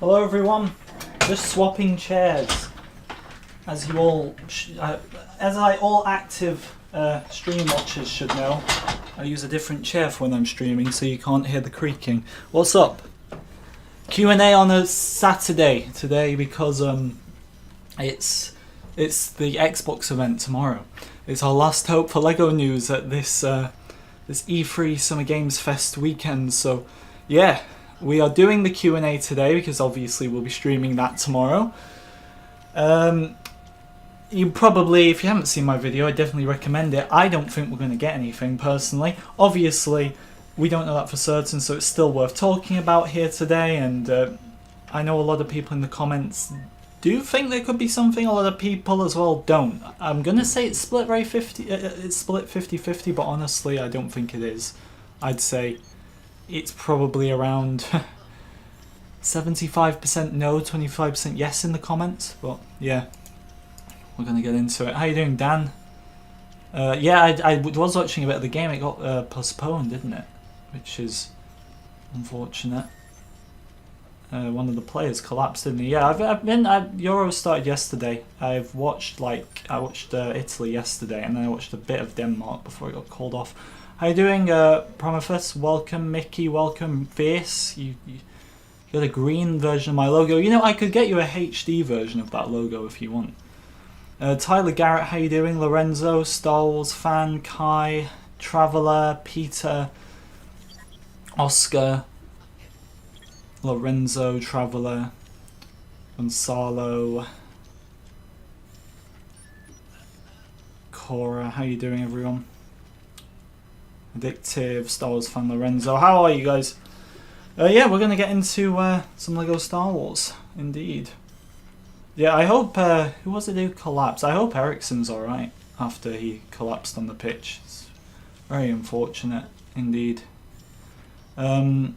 Hello everyone, just swapping chairs. As you all, all active stream watchers should know, I use a different chair for when I'm streaming so you can't hear the creaking. What's up? Q&A on a Saturday today because it's the Xbox event tomorrow. It's our last hope for LEGO news at this E3 Summer Games Fest weekend. So yeah, we are doing the Q&A today because obviously we'll be streaming that tomorrow. You probably, if you haven't seen my video, I definitely recommend it. I don't think we're going to get anything personally. Obviously, we don't know that for certain, so it's still worth talking about here today. And I know a lot of people in the comments do think there could be something. A lot of people as well don't. I'm going to say it's split very 50-50, but honestly, I don't think it is. I'd say it's probably around 75% no, 25% yes in the comments. But yeah, we're going to get into it. How you doing, Dan? Yeah, I was watching a bit of the game. It got postponed, didn't it? Which is unfortunate. One of the players collapsed, didn't he? Yeah, Euro started yesterday. I watched Italy yesterday, and then I watched a bit of Denmark before it got called off. How you doing, Prometheus? Welcome, Mickey. Welcome, Fierce. You got a green version of my logo. You know, I could get you a HD version of that logo if you want. Tyler Garrett, how you doing? Lorenzo, Star Wars fan, Kai, Traveller, Peter, Oscar, Lorenzo, Traveller, Gonzalo, Cora, how you doing everyone? Addictive, Star Wars fan, Lorenzo, how are you guys? Yeah, we're going to get into some LEGO Star Wars, indeed. Yeah, I hope, who was it who collapsed? I hope Ericsson's alright after he collapsed on the pitch. It's very unfortunate, indeed. Can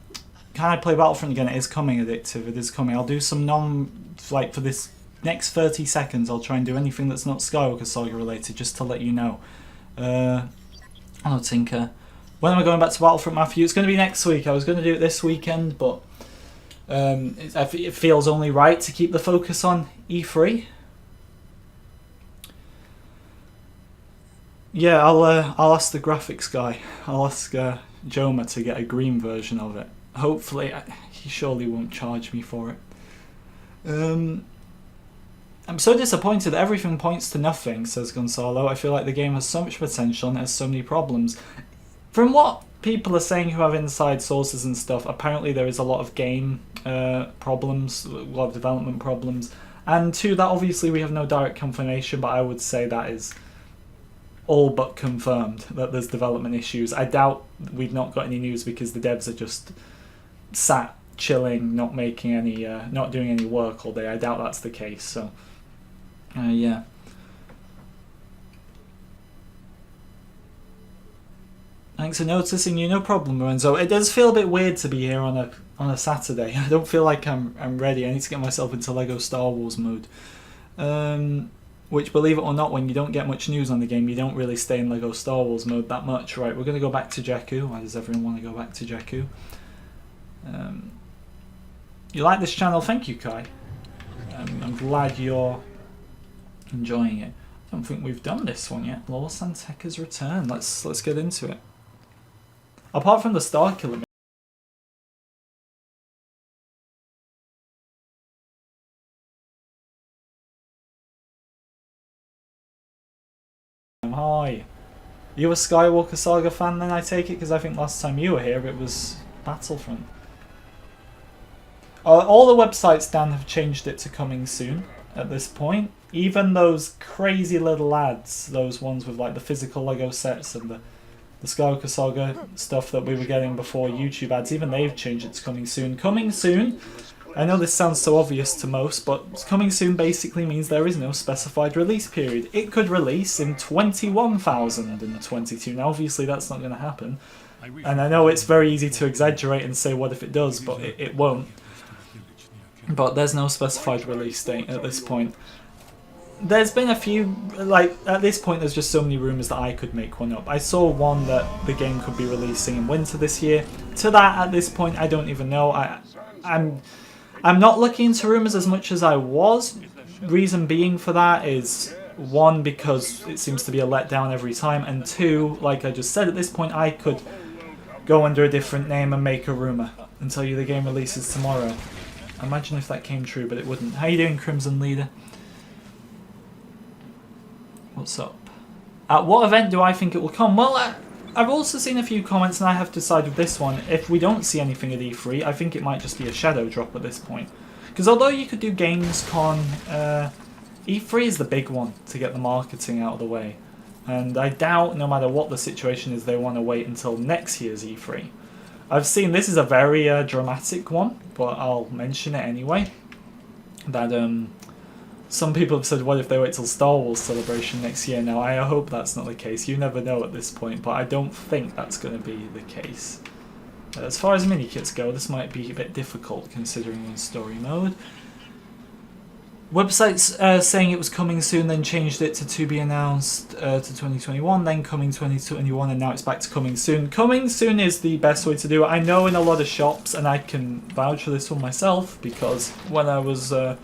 I play Battlefront again? It is coming, Addictive, it is coming. I'll do some for this next 30 seconds, I'll try and do anything that's not Skywalker Saga related, just to let you know. Hello, Tinker. When am I going back to Battlefront, Matthew? It's going to be next week. I was going to do it this weekend, but it feels only right to keep the focus on E3. Yeah, I'll ask the graphics guy. I'll ask Joma to get a green version of it. Hopefully, he surely won't charge me for it. I'm so disappointed that everything points to nothing, says Gonzalo. I feel like the game has so much potential and has so many problems. From what people are saying who have inside sources and stuff, apparently there is a lot of game problems, a lot of development problems. And to that, obviously, we have no direct confirmation, but I would say that is all but confirmed, that there's development issues. I doubt we've not got any news because the devs are just sat chilling, not making any, not doing any work all day. I doubt that's the case. So, yeah. Thanks for noticing you, no problem, Lorenzo. It does feel a bit weird to be here on a Saturday. I don't feel like I'm ready. I need to get myself into LEGO Star Wars mode. Which, believe it or not, when you don't get much news on the game, you don't really stay in LEGO Star Wars mode that much. Right, we're going to go back to Jakku. Why does everyone want to go back to Jakku? You like this channel? Thank you, Kai. I'm glad you're enjoying it. I don't think we've done this one yet. Lord Santeca's return. Let's get into it. Apart from the Star Killer. Hi. You a Skywalker Saga fan then, I take it? Because I think last time you were here it was Battlefront. All the websites, Dan, have changed it to coming soon at this point. Even those crazy little ads, those ones with like the physical LEGO sets and the Skywalker Saga stuff that we were getting before YouTube ads, even they've changed it to coming soon. Coming soon, I know this sounds so obvious to most, but coming soon basically means there is no specified release period. It could release in 21,022. Now obviously that's not going to happen. And I know it's very easy to exaggerate and say what if it does, but it won't. But there's no specified release date at this point. There's been a few, like, at this point there's just so many rumours that I could make one up. I saw one that the game could be releasing in winter this year. To that, at this point, I don't even know. I'm not looking into rumours as much as I was. Reason being for that is, one, because it seems to be a letdown every time, and two, like I just said, at this point I could go under a different name and make a rumour and tell you the game releases tomorrow. Imagine if that came true, but it wouldn't. How you doing, Crimson Leader? What's up? At what event do I think it will come? Well, I've also seen a few comments, and I have to side with this one. If we don't see anything at E3, I think it might just be a shadow drop at this point. Because although you could do Gamescom, E3 is the big one to get the marketing out of the way. And I doubt, no matter what the situation is, they want to wait until next year's E3. I've seen, this is a very dramatic one, but I'll mention it anyway. That some people have said, what if they wait till Star Wars Celebration next year? Now, I hope that's not the case. You never know at this point, but I don't think that's going to be the case. As far as mini-kits go, this might be a bit difficult considering we're in story mode. Websites saying it was coming soon, then changed it to be announced to 2021, then coming 2021, and now it's back to coming soon. Coming soon is the best way to do it. I know in a lot of shops, and I can vouch for this one myself, because when I was out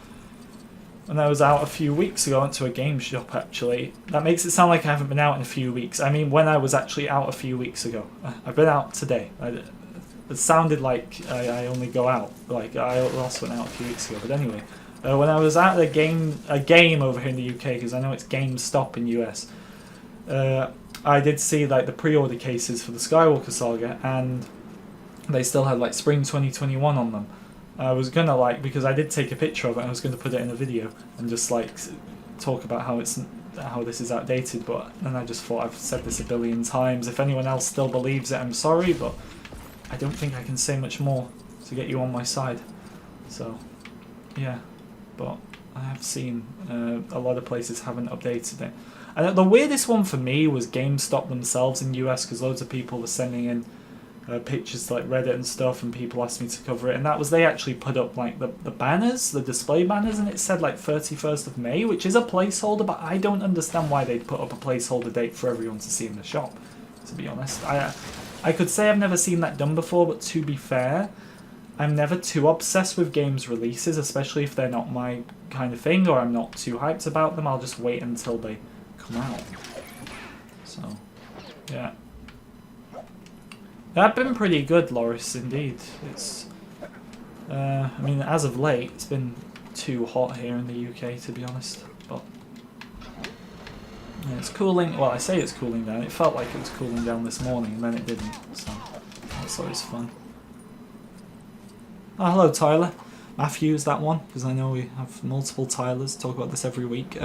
a few weeks ago, I went to a game shop actually. That makes it sound like I haven't been out in a few weeks. I mean, when I was actually out a few weeks ago. I've been out today. It sounded like I only go out. Like, I also went out a few weeks ago, but anyway. When I was at a game over here in the UK, because I know it's GameStop in US, I did see like the pre-order cases for the Skywalker Saga, and they still had like Spring 2021 on them. I was gonna because I did take a picture of it, and I was gonna put it in a video and just like talk about how this is outdated. But then I just thought, I've said this a billion times. If anyone else still believes it, I'm sorry, but I don't think I can say much more to get you on my side. So, yeah. But I have seen a lot of places haven't updated it. And the weirdest one for me was GameStop themselves in US, because loads of people were sending in pictures to like Reddit and stuff, and people asked me to cover it. And that was, they actually put up like the banners, the display banners, and it said like 31st of May, which is a placeholder, but I don't understand why they'd put up a placeholder date for everyone to see in the shop, to be honest. I could say I've never seen that done before, but to be fair, I'm never too obsessed with games releases, especially if they're not my kind of thing, or I'm not too hyped about them. I'll just wait until they come out. So, yeah. They've been pretty good, Loris, indeed. It's, I mean, as of late, it's been too hot here in the UK, to be honest. But yeah, it's cooling. Well, I say it's cooling down. It felt like it was cooling down this morning, and then it didn't. So that's always fun. Oh, hello, Tyler. Matthew's that one, because I know we have multiple Tylers. Talk about this every week.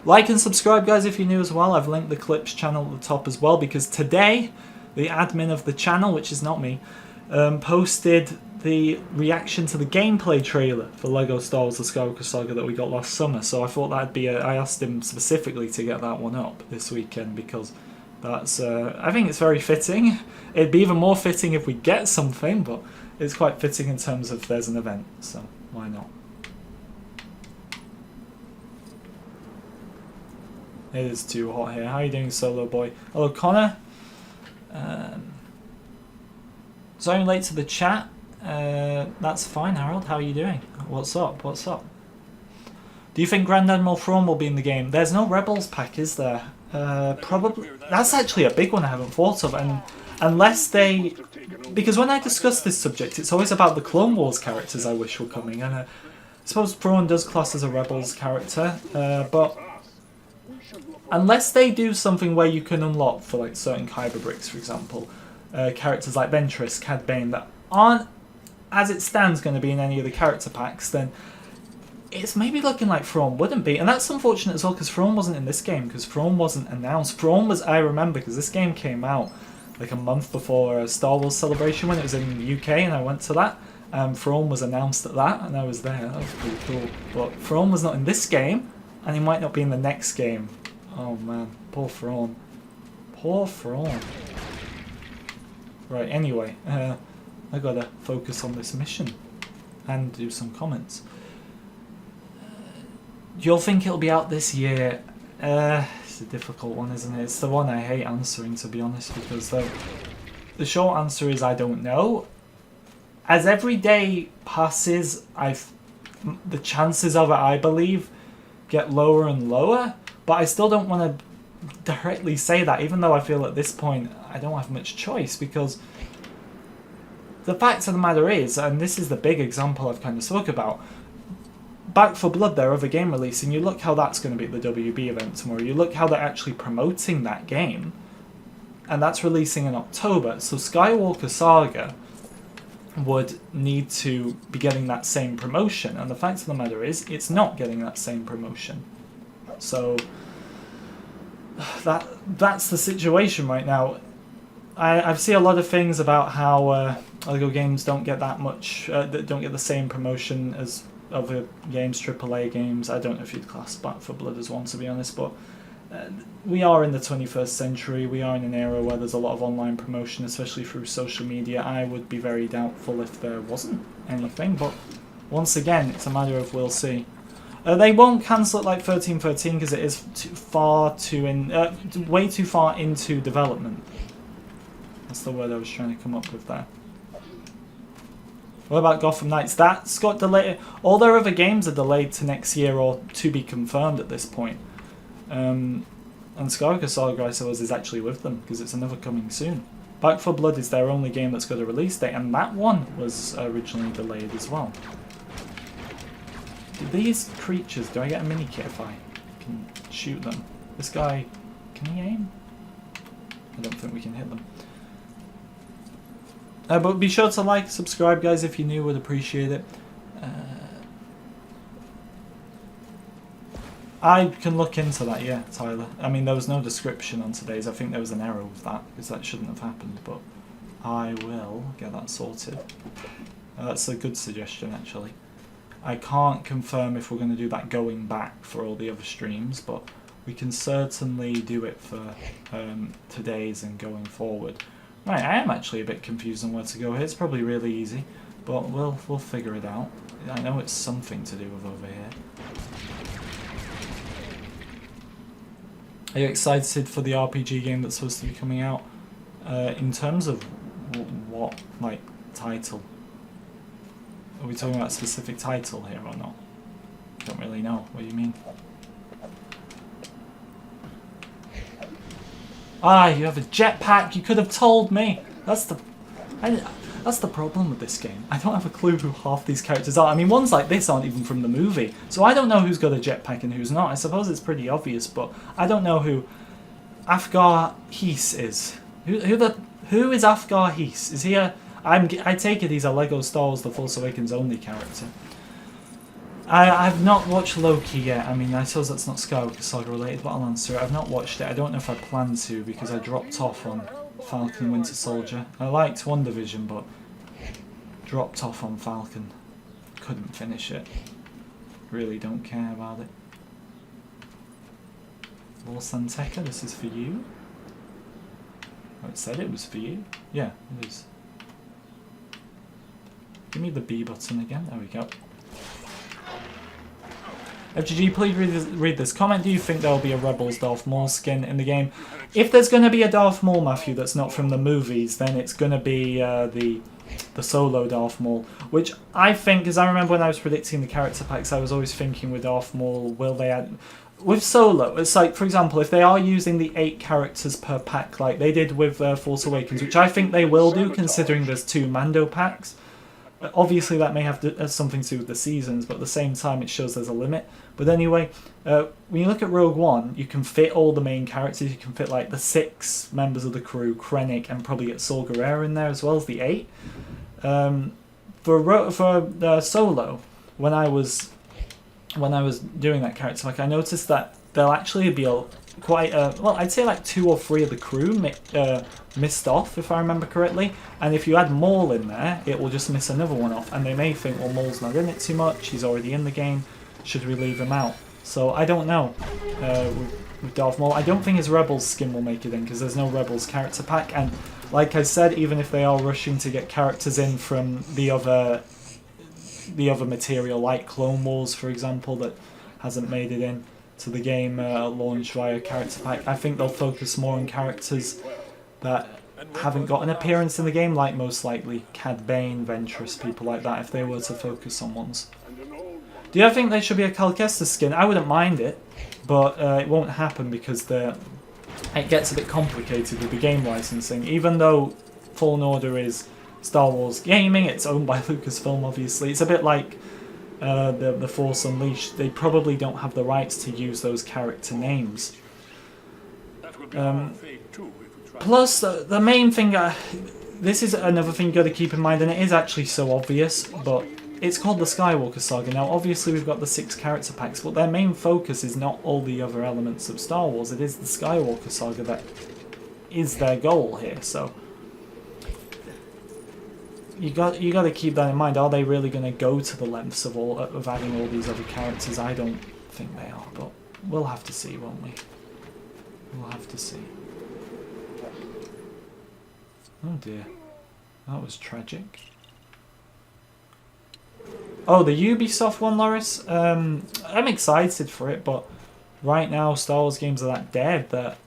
Like and subscribe, guys, if you're new as well. I've linked the Clips channel at the top as well, because today, the admin of the channel, which is not me, posted the reaction to the gameplay trailer for LEGO Star Wars The Skywalker Saga that we got last summer. So I thought that'd be I asked him specifically to get that one up this weekend, because that's I think it's very fitting. It'd be even more fitting if we get something, but it's quite fitting in terms of there's an event, so why not? It is too hot here. How are you doing, Solo Boy? Hello, Connor. So I'm late to the chat. That's fine, Harold. How are you doing? What's up? What's up? Do you think Grand Admiral Thrawn will be in the game? There's no Rebels pack, is there? Probably. That's actually a big one I haven't thought of, and unless they... Because when I discuss this subject, it's always about the Clone Wars characters I wish were coming, and I suppose Thrawn does class as a Rebels character, but unless they do something where you can unlock for like certain Kyber bricks, for example, characters like Ventress, Cad Bane, that aren't, as it stands, going to be in any of the character packs, then it's maybe looking like Thrawn wouldn't be. And that's unfortunate as well, because Thrawn wasn't in this game, because Thrawn wasn't announced. Thrawn was, I remember, because this game came out like a month before Star Wars Celebration when it was in the UK, and I went to that. Thrawn was announced at that, and I was there. That was pretty cool. But Thrawn was not in this game, and he might not be in the next game. Oh man, poor Thrawn. Poor Thrawn. Right, anyway, I gotta focus on this mission and do some comments. You'll think it'll be out this year. It's a difficult one, isn't it? It's the one I hate answering, to be honest, because the short answer is I don't know. as every day passes, the chances of it, I believe, get lower and lower. But I still don't want to directly say that, even though I feel at this point I don't have much choice, because the fact of the matter is, and this is the big example I've kind of spoke about, Back 4 Blood, their other game release, and you look how that's going to be at the WB event tomorrow. You look how they're actually promoting that game, and that's releasing in October. So Skywalker Saga would need to be getting that same promotion, and the fact of the matter is, it's not getting that same promotion. So that's the situation right now. I've seen a lot of things about how LEGO games don't get that much, don't get the same promotion as other games, AAA games. I don't know if you'd class Back 4 Blood as one, to be honest, but we are in the 21st century. We are in an era where there's a lot of online promotion, especially through social media. I would be very doubtful if there wasn't anything, but once again, it's a matter of we'll see. They won't cancel it like 1313 because it is way too far into development. That's the word I was trying to come up with there. What about Gotham Knights? That's got delayed. All their other games are delayed to next year or to be confirmed at this point. And Skywalker Saga, I suppose, is actually with them because it's another coming soon. Back 4 Blood is their only game that's got a release date, and that one was originally delayed as well. These creatures, do I get a mini kit if I can shoot them? This guy, can he aim? I don't think we can hit them. But be sure to like, subscribe, guys, if you're new, would appreciate it. I can look into that, yeah, Tyler. I mean, there was no description on today's. I think there was an error with that, because that shouldn't have happened, but I will get that sorted. That's a good suggestion, actually. I can't confirm if we're going to do that going back for all the other streams, but we can certainly do it for today's and going forward. Right, I am actually a bit confused on where to go here. It's probably really easy, but we'll figure it out. I know it's something to do with over here. Are you excited for the RPG game that's supposed to be coming out? In terms of what, like, title? Are we talking about a specific title here or not? Don't really know. What do you mean? Ah, you have a jetpack. You could have told me. That's the problem with this game. I don't have a clue who half these characters are. I mean, ones like this aren't even from the movie, so I don't know who's got a jetpack and who's not. I suppose it's pretty obvious, but I don't know who Afgar Hees is. Who is Afgar Hees? Is he a? I take it he's a Lego Star Wars: The Force Awakens only character. I've not watched Loki yet. I mean, I suppose that's not Skywalker Saga related, but I'll answer it. I've not watched it. I don't know if I plan to because I dropped off on Falcon and Winter Soldier. I liked WandaVision, but dropped off on Falcon. Couldn't finish it. Really don't care about it. Lord Santeca, this is for you. Oh, it said it was for you. Yeah, it is. Give me the B button again. There we go. FGG, please read this comment. Do you think there will be a Rebels Darth Maul skin in the game? If there's going to be a Darth Maul, Matthew, that's not from the movies, then it's going to be the solo Darth Maul. Which I think, because I remember when I was predicting the character packs, I was always thinking with Darth Maul, will they add... With solo, it's like, for example, if they are using the 8 characters per pack like they did with Force Awakens, which I think they will do considering there's 2 Mando packs. Obviously that may have something to do with the seasons, but at the same time it shows there's a limit. But anyway, when you look at Rogue One, you can fit all the main characters. You can fit like the 6 members of the crew, Krennic, and probably get Saw Gerrera in there as well as the 8. For Solo, when I was doing that character pack, I noticed that there'll actually be quite a, well, I'd say like 2 or 3 of the crew missed off, if I remember correctly. And if you add Maul in there, it will just miss another one off. And they may think, well, Maul's not in it too much, he's already in the game, should we leave him out? So I don't know with Darth Maul. I don't think his Rebels skin will make it in, because there's no Rebels character pack. And like I said, even if they are rushing to get characters in from the other material, like Clone Wars, for example, that hasn't made it in to the game launch via character pack, I think they'll focus more on characters that haven't got an appearance in the game, like most likely Cad Bane, Ventress, people like that, if they were to focus on ones. Do you think there should be a Cal Kestis skin? I wouldn't mind it, but it won't happen because it gets a bit complicated with the game licensing. Even though Fallen Order is Star Wars gaming, it's owned by Lucasfilm obviously, it's a bit like the Force Unleashed. They probably don't have the rights to use those character names. Plus, the main thing, this is another thing you got to keep in mind, and it is actually so obvious, but it's called the Skywalker Saga. Now, obviously we've got the 6 character packs, but their main focus is not all the other elements of Star Wars. It is the Skywalker Saga that is their goal here, so you got to keep that in mind. Are they really going to go to the lengths of adding all these other characters? I don't think they are, but we'll have to see, won't we? We'll have to see. Oh dear, that was tragic. Oh, the Ubisoft one, Loris? I'm excited for it, but right now Star Wars games are that dead that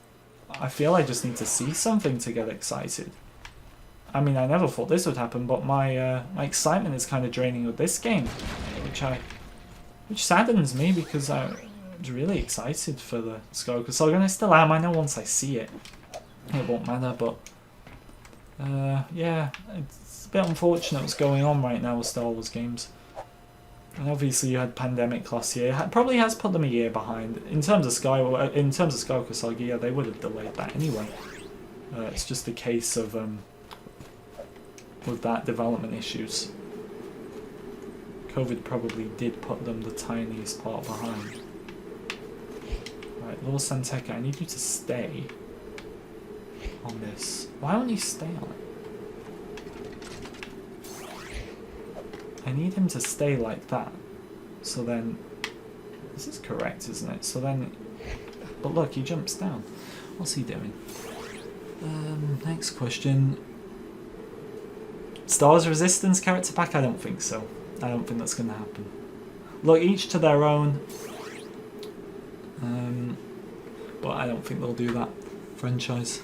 I feel I just need to see something to get excited. I mean, I never thought this would happen, but my excitement is kind of draining with this game, which saddens me because I was really excited for the Skywalker Saga, and I still am. I know once I see it, it won't matter, but yeah, it's a bit unfortunate what's going on right now with Star Wars games. And obviously you had pandemic last year. It probably has put them a year behind. In terms of Skywalker Saga, yeah, they would have delayed that anyway. It's just a case of with that development issues. COVID probably did put them the tiniest part behind. Right, Lord Santeka, I need you to stay on this. Why won't you stay on it? I need him to stay like that. So then, this is correct, isn't it? So then, but look, he jumps down. What's he doing? Next question. Star Wars Resistance character pack? I don't think so. I don't think that's going to happen. Look, each to their own. But I don't think they'll do that franchise.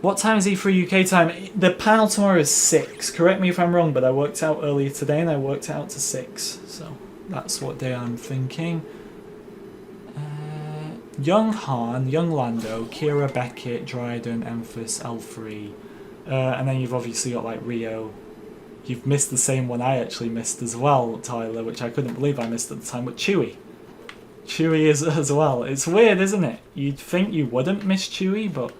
What time is E3 UK time? The panel tomorrow is 6. Correct me if I'm wrong, but I worked out earlier today and I worked out to 6. So that's what day I'm thinking. Young Han, Young Lando, Kira Beckett, Dryden, Emphas, L3. And then you've obviously got like Rio. You've missed the same one I actually missed as well, Tyler, which I couldn't believe I missed at the time, but Chewie. Chewie is as well. It's weird, isn't it? You'd think you wouldn't miss Chewie, but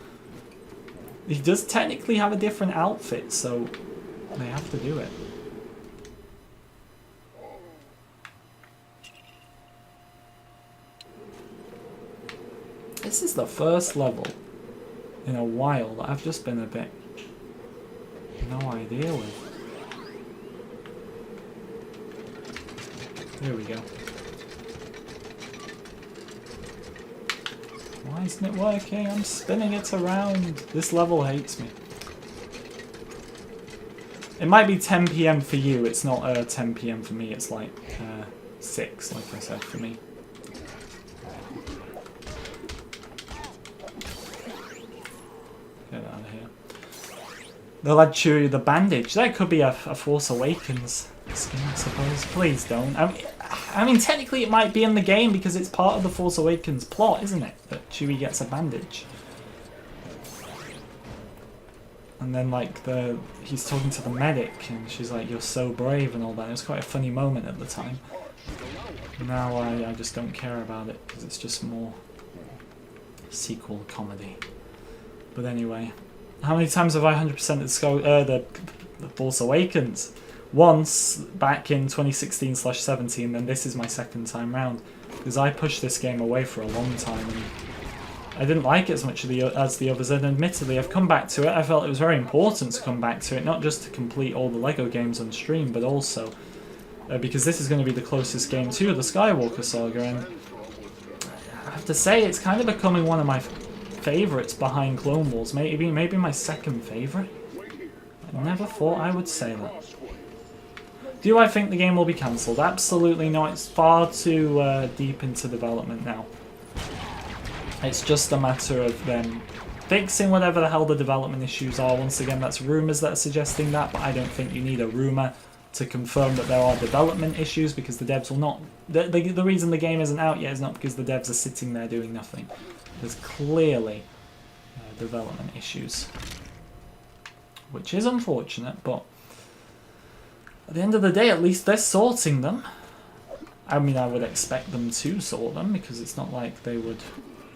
he does technically have a different outfit, so they have to do it. This is the first level in a while that I've just been a bit no idea with. There we go. Why isn't it working? I'm spinning it around. This level hates me. It might be 10 PM for you. It's not 10 PM for me. It's like 6, like I said, for me. Get out of here. They'll add Chewie the bandage. That could be a Force Awakens skin, I suppose. Please don't. I mean, technically it might be in the game because it's part of the Force Awakens plot, isn't it? That Chewie gets a bandage. And then, like, he's talking to the medic and she's like, "You're so brave," and all that. It was quite a funny moment at the time. Now I just don't care about it because it's just more sequel comedy. But anyway, how many times have I 100%ed the Force Awakens? Once, back in 2016/17, then this is my second time round. Because I pushed this game away for a long time and I didn't like it as much as the others, and admittedly I've come back to it. I felt it was very important to come back to it, not just to complete all the LEGO games on stream, but also because this is going to be the closest game to the Skywalker Saga, and I have to say it's kind of becoming one of my favourites behind Clone Wars, maybe my second favourite. I never thought I would say that. Do I think the game will be cancelled? Absolutely not. It's far too deep into development now. It's just a matter of them fixing whatever the hell the development issues are. Once again, that's rumours that are suggesting that, but I don't think you need a rumour to confirm that there are development issues, because the devs will not... The reason the game isn't out yet is not because the devs are sitting there doing nothing. There's clearly development issues, which is unfortunate, but at the end of the day, at least they're sorting them. I mean, I would expect them to sort them, because it's not like they would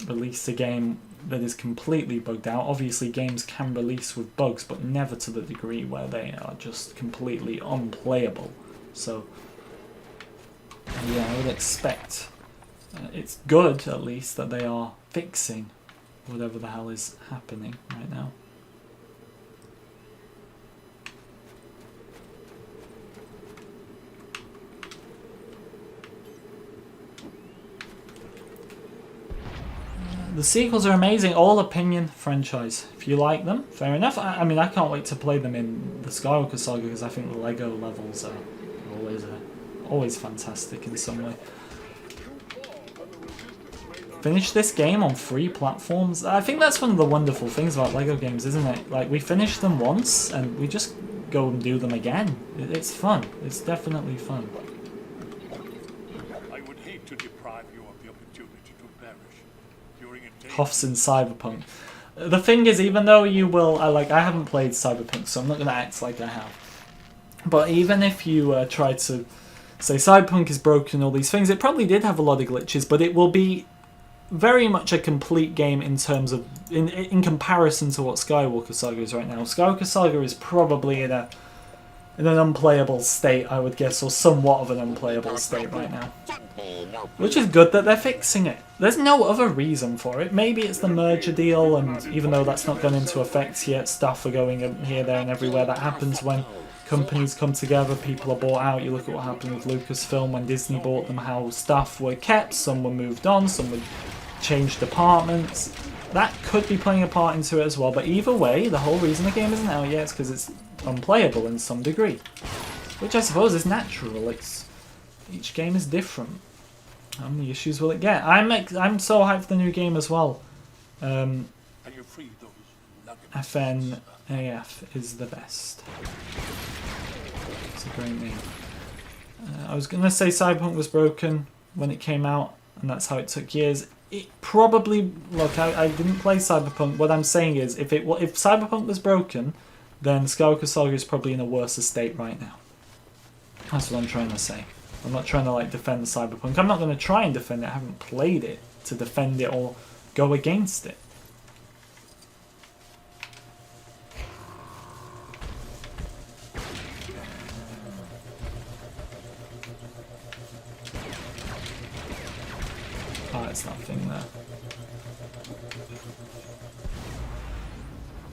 release a game that is completely bugged out. Obviously, games can release with bugs, but never to the degree where they are just completely unplayable. So, yeah, I would expect it's good, at least, that they are fixing whatever the hell is happening right now. The sequels are amazing, all opinion franchise. If you like them, fair enough. I mean, I can't wait to play them in the Skywalker Saga, because I think the Lego levels are always fantastic in some way. Finish this game on 3 platforms. I think that's one of the wonderful things about Lego games, isn't it? Like, we finish them once and we just go and do them again. It's fun. It's definitely fun. I would hate to deprive you of the opportunity to perish during a day. Hoffs in Cyberpunk. The thing is, even though you will... I haven't played Cyberpunk, so I'm not going to act like I have. But even if you try to say Cyberpunk is broken, all these things, it probably did have a lot of glitches, but it will be very much a complete game in terms of in comparison to what Skywalker Saga is right now. Skywalker Saga is probably in an unplayable state, I would guess, or somewhat of an unplayable state right now. Which is good that they're fixing it. There's no other reason for it. Maybe it's the merger deal, and even though that's not gone into effect yet, stuff are going here, there and everywhere. That happens when companies come together, people are bought out. You look at what happened with Lucasfilm when Disney bought them, how staff were kept, some were moved on, some were changed departments. That could be playing a part into it as well, but either way, the whole reason the game isn't out yet is because it's unplayable in some degree. Which I suppose is natural. Each game is different. How many issues will it get? I'm so hyped for the new game as well. FNAF is the best. It's a great name. I was going to say Cyberpunk was broken when it came out, and that's how it took years. It probably... Look, I didn't play Cyberpunk. What I'm saying is, if Cyberpunk was broken, then Skywalker Saga is probably in a worse state right now. That's what I'm trying to say. I'm not trying to defend Cyberpunk. I'm not going to try and defend it. I haven't played it to defend it or go against it. Oh, it's that thing there.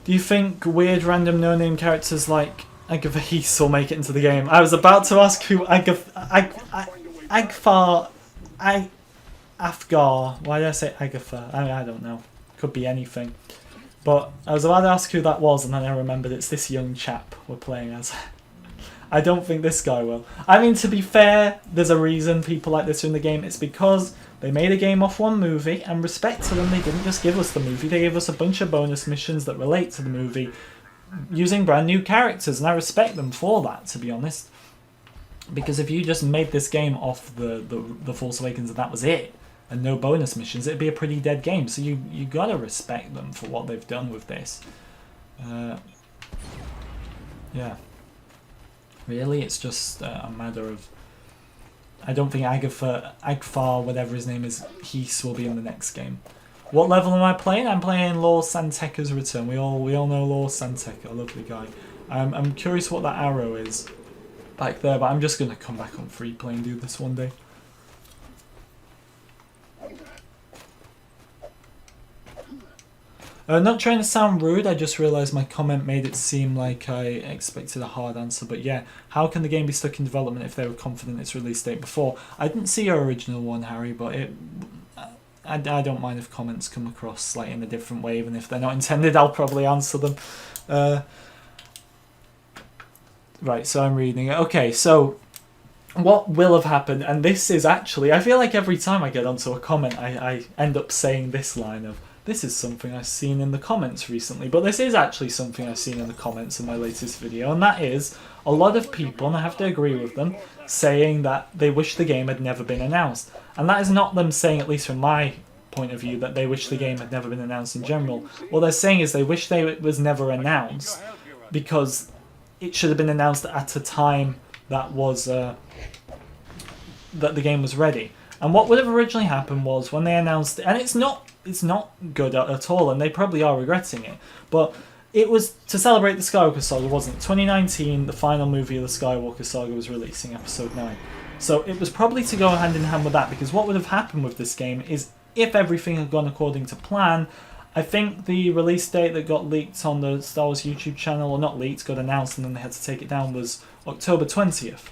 Do you think weird random no-name characters like Agatha Heese will make it into the game? I was about to ask who Agfar... Afgar... Why did I say Agatha? I don't know. Could be anything. But I was about to ask who that was, and then I remembered it's this young chap we're playing as. I don't think this guy will. I mean, to be fair, there's a reason people like this are in the game. It's because they made a game off one movie, and respect to them, they didn't just give us the movie. They gave us a bunch of bonus missions that relate to the movie using brand new characters, and I respect them for that, to be honest. Because if you just made this game off the Force Awakens and that was it, and no bonus missions, it'd be a pretty dead game. So you gotta respect them for what they've done with this. Yeah. Really, it's just a matter of... I don't think Agfar, whatever his name is, Heese will be in the next game. What level am I playing? I'm playing Lord Santeca's Return. We all know Lord Santeca, a lovely guy. I'm curious what that arrow is back there, but I'm just going to come back on free play and do this one day. Not trying to sound rude, I just realised my comment made it seem like I expected a hard answer, but yeah, how can the game be stuck in development if they were confident its release date before? I didn't see your original one, Harry, but I don't mind if comments come across in a different way, even if they're not intended, I'll probably answer them. Right, so I'm reading it. Okay, so what will have happened, and this is actually, I feel like every time I get onto a comment, I end up saying this line of, this is something I've seen in the comments recently, but this is actually something I've seen in the comments in my latest video, and that is a lot of people, and I have to agree with them, saying that they wish the game had never been announced. And that is not them saying, at least from my point of view, that they wish the game had never been announced in general. What they're saying is they wish it was never announced because it should have been announced at a time that was that the game was ready. And what would have originally happened was when they announced it, and it's not good at all, and they probably are regretting it, but it was to celebrate the Skywalker Saga, wasn't it? 2019, the final movie of the Skywalker Saga was releasing, Episode 9. So it was probably to go hand in hand with that, because what would have happened with this game is, if everything had gone according to plan, I think the release date that got leaked on the Star Wars YouTube channel, or not leaked, got announced and then they had to take it down, was October 20th.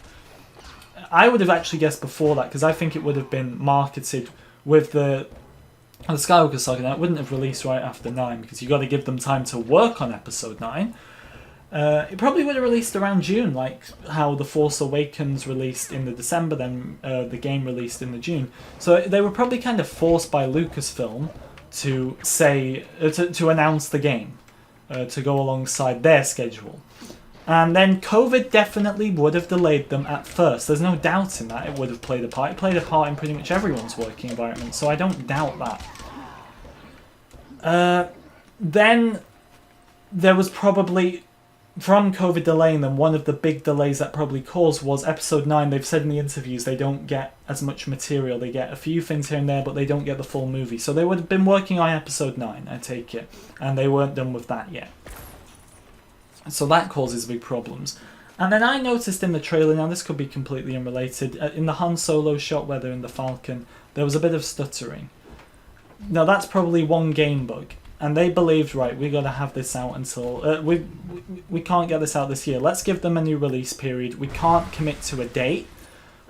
I would have actually guessed before that, because I think it would have been marketed with the Skywalker Saga. Now, it wouldn't have released right after 9, because you've got to give them time to work on Episode 9. It probably would have released around June, like how The Force Awakens released in the December, then the game released in the June. So they were probably kind of forced by Lucasfilm to say to announce the game to go alongside their schedule. And then COVID definitely would have delayed them at first. There's no doubt in that it would have played a part. It played a part in pretty much everyone's working environment, so I don't doubt that. Then there was probably, from COVID delaying them, one of the big delays that probably caused was Episode 9. They've said in the interviews they don't get as much material. They get a few things here and there, but they don't get the full movie. So they would have been working on Episode 9, I take it, and they weren't done with that yet. So that causes big problems. And then I noticed in the trailer, now this could be completely unrelated, in the Han Solo shot where they're in the Falcon, there was a bit of stuttering. Now that's probably one game bug. And they believed, right, we got to have this out until... we can't get this out this year. Let's give them a new release period. We can't commit to a date,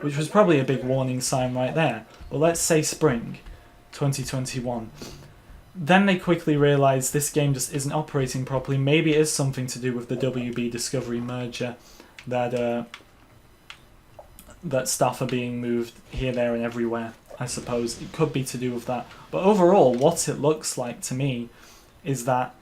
which was probably a big warning sign right there. But let's say spring 2021. Then they quickly realised this game just isn't operating properly. Maybe it is something to do with the WB Discovery merger, that staff are being moved here, there and everywhere, I suppose. It could be to do with that. But overall, what it looks like to me is that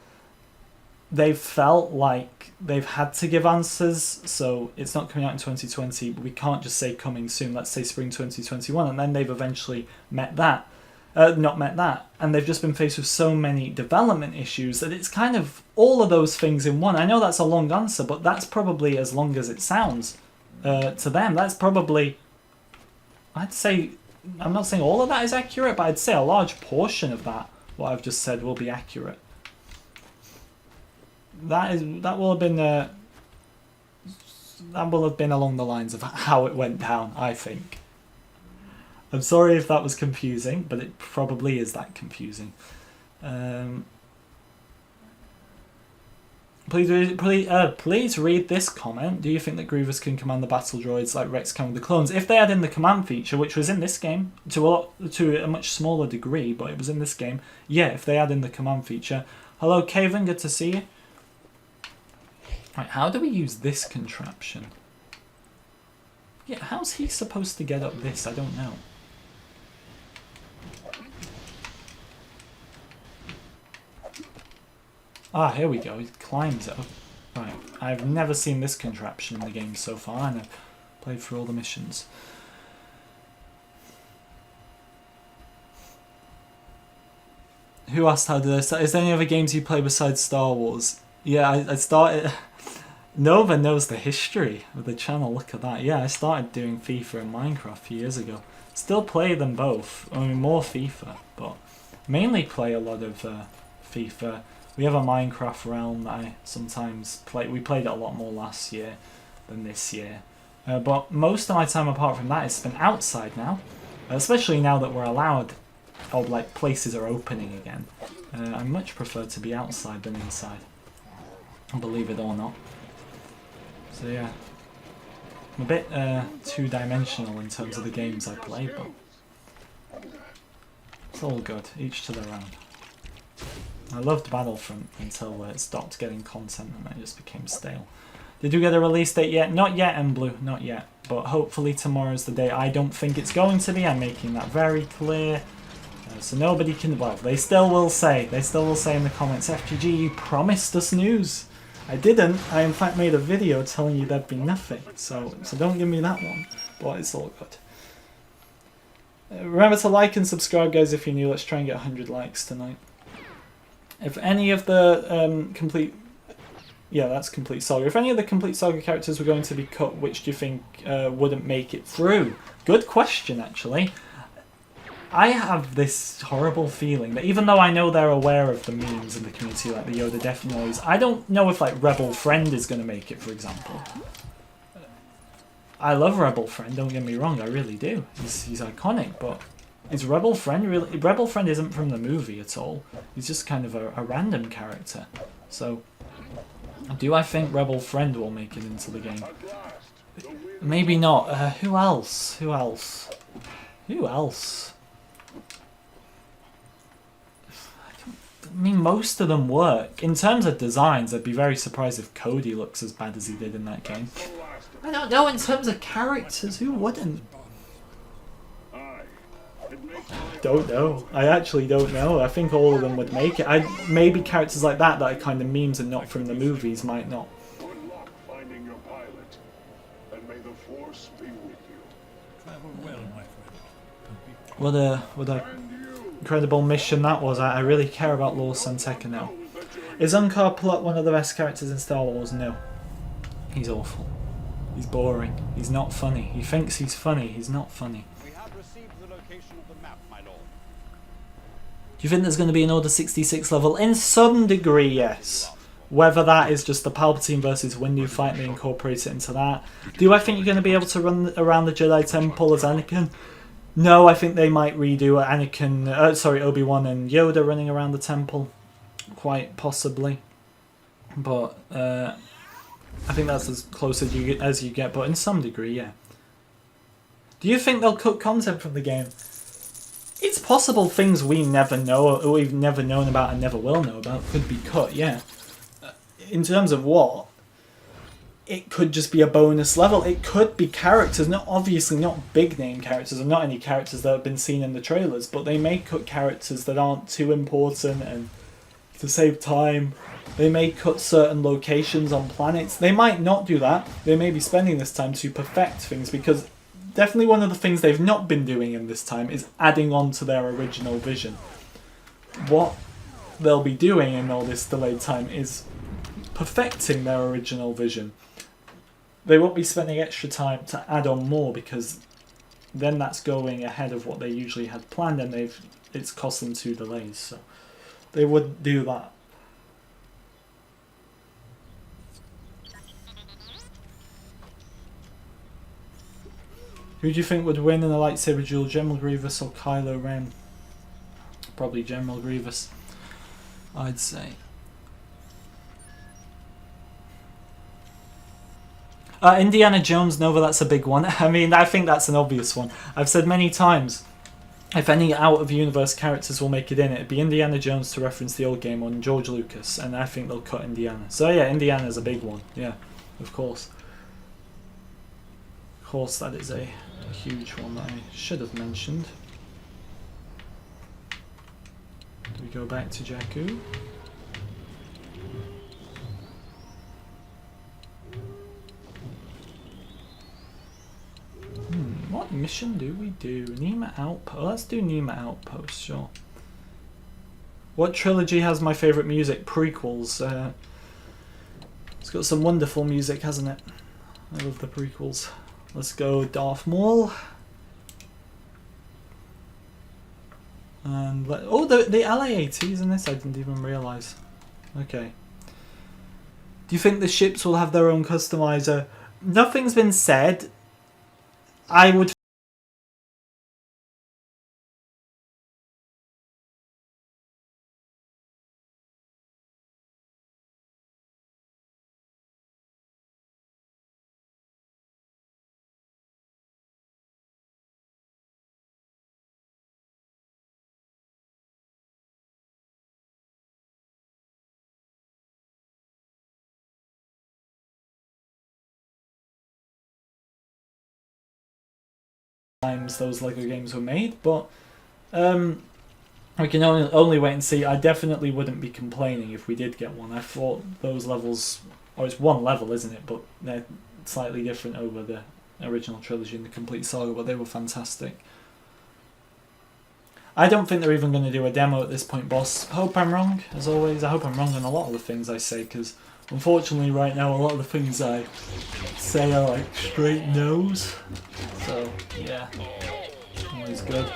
they've felt like they've had to give answers, so it's not coming out in 2020, but we can't just say coming soon, let's say spring 2021, and then they've eventually not met that, and they've just been faced with so many development issues that it's kind of all of those things in one. I know that's a long answer, but that's probably as long as it sounds to them. That's probably, I'd say, I'm not saying all of that is accurate, but I'd say a large portion of that, what I've just said, will be accurate. That will have been along the lines of how it went down, I think. I'm sorry if that was confusing, but it probably is that confusing. Please read this comment. Do you think that Grievous can command the battle droids like Rex can with the clones? If they had in the command feature, which was in this game, to a much smaller degree, but it was in this game, yeah, if they had in the command feature. Hello, Caven, good to see you. Right, how do we use this contraption? Yeah, how's he supposed to get up this? I don't know. Ah, here we go. He climbs it up. Right, I've never seen this contraption in the game so far, and I've played through all the missions. Who asked how did I start? Is there any other games you play besides Star Wars? Yeah, I started... Nova knows the history of the channel, look at that. Yeah, I started doing FIFA and Minecraft a few years ago. Still play them both. I mean, more FIFA, but mainly play a lot of FIFA. We have a Minecraft realm that I sometimes play. We played it a lot more last year than this year. But most of my time apart from that is spent outside now. Especially now that we're allowed, or like places are opening again. I much prefer to be outside than inside. Believe it or not. So yeah, I'm a bit two-dimensional in terms of the games I play, but it's all good, each to their own. I loved Battlefront until it stopped getting content and it just became stale. Did you get a release date yet? Not yet, Blue, not yet. But hopefully tomorrow's the day. I don't think it's going to be, I'm making that very clear. So nobody can... Well, they still will say in the comments, FGG, you promised us news. I didn't. I in fact made a video telling you there'd be nothing. So don't give me that one. But it's all good. Remember to like and subscribe, guys, if you're new. Let's try and get 100 likes tonight. If any of the complete... Yeah, that's Complete Saga. If any of the Complete Saga characters were going to be cut, which do you think wouldn't make it through? Good question, actually. I have this horrible feeling that even though I know they're aware of the memes in the community, like the Yoda Death Noise, I don't know if like Rebel Friend is going to make it, for example. I love Rebel Friend, don't get me wrong, I really do. He's iconic, but is Rebel Friend really... Rebel Friend isn't from the movie at all. He's just kind of a random character. So... do I think Rebel Friend will make it into the game? Maybe not. Who else? Who else? Who else? I mean, most of them work. In terms of designs, I'd be very surprised if Cody looks as bad as he did in that game. I don't know, in terms of characters, who wouldn't? Don't know. I actually don't know. I think all of them would make it. Maybe characters like that are kind of memes and not from the movies might not. What a incredible mission that was. I really care about Lord Santeca now. Is Unkar Plutt one of the best characters in Star Wars? No. He's awful. He's boring. He's not funny. He thinks he's funny. He's not funny. Do you think there's going to be an Order 66 level? In some degree, yes. Whether that is just the Palpatine versus Windu fight and they incorporate it into that. Do I think you're going to be able to run around the Jedi Temple as Anakin? No, I think they might redo Anakin, Obi-Wan and Yoda running around the temple. Quite possibly. But I think that's as close as you get, but in some degree, yeah. Do you think they'll cut content from the game? It's possible things we never know, or we've never known about and never will know about, could be cut, yeah. In terms of what? It could just be a bonus level. It could be characters, obviously not big name characters, and not any characters that have been seen in the trailers, but they may cut characters that aren't too important, and to save time, they may cut certain locations on planets. They might not do that. They may be spending this time to perfect things, because definitely one of the things they've not been doing in this time is adding on to their original vision. What they'll be doing in all this delayed time is perfecting their original vision. They won't be spending extra time to add on more, because then that's going ahead of what they usually had planned, and it's cost them 2 delays, so they wouldn't do that. Who do you think would win in a lightsaber duel, General Grievous or Kylo Ren? Probably General Grievous, I'd say. Indiana Jones Nova, that's a big one. I mean, I think that's an obvious one. I've said many times, if any out-of-universe characters will make it in, it'd be Indiana Jones to reference the old game on George Lucas, and I think they'll cut Indiana. So yeah, Indiana's a big one. Yeah, of course. Of course, that is a huge one that I should have mentioned. Do we go back to Jakku? What mission do we do? Nema Outpost. Let's do Nema Outpost, sure. What trilogy has my favourite music? Prequels. It's got some wonderful music, hasn't it? I love the prequels. Let's go Darth Maul. And the LAAT's in this? I didn't even realise. Okay. Do you think the ships will have their own customizer? Nothing's been said. I would times those Lego games were made, but we can only wait and see. I definitely wouldn't be complaining if we did get one. I thought those levels, or it's one level, isn't it? But they're slightly different over the original trilogy and the complete saga, but they were fantastic. I don't think they're even going to do a demo at this point, boss. Hope I'm wrong, as always. I hope I'm wrong on a lot of the things I say, because unfortunately right now a lot of the things I say are like straight no's. So, yeah. Always good.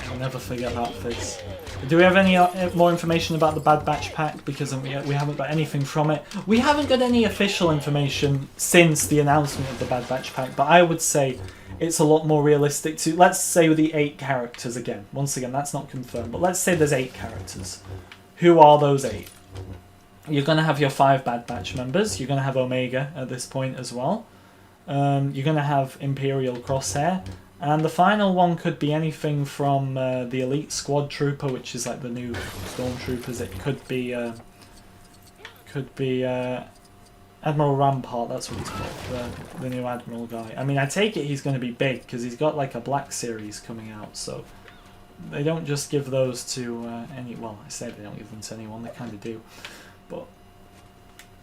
I'll never forget that fizz. Do we have any more information about the Bad Batch pack? Because we haven't got anything from it. We haven't got any official information since the announcement of the Bad Batch pack, but I would say it's a lot more realistic to, let's say with the 8 characters again. Once again, that's not confirmed, but let's say there's 8 characters. Who are those 8? You're going to have your 5 Bad Batch members. You're going to have Omega at this point as well. You're going to have Imperial Crosshair. And the final one could be anything from the Elite Squad Trooper, which is like the new Stormtroopers. It could be Admiral Rampart, that's what he's called, the new Admiral guy. I mean, I take it he's going to be big, because he's got like a Black Series coming out, so they don't just give those to any, well, I say they don't give them to anyone, they kind of do, but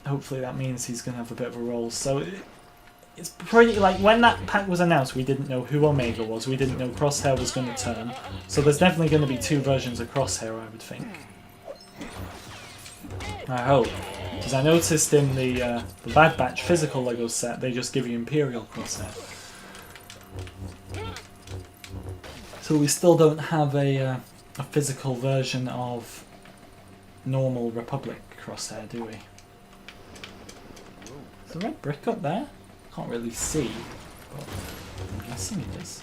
hopefully that means he's going to have a bit of a role. So it's pretty, like, when that pack was announced, we didn't know who Omega was, we didn't know Crosshair was going to turn, so there's definitely going to be 2 versions of Crosshair, I would think. I hope. Because I noticed in the Bad Batch physical LEGO set, they just give you Imperial Crosshair. So we still don't have a physical version of normal Republic Crosshair, do we? Is the red brick up there? Can't really see, but I'm guessing it is.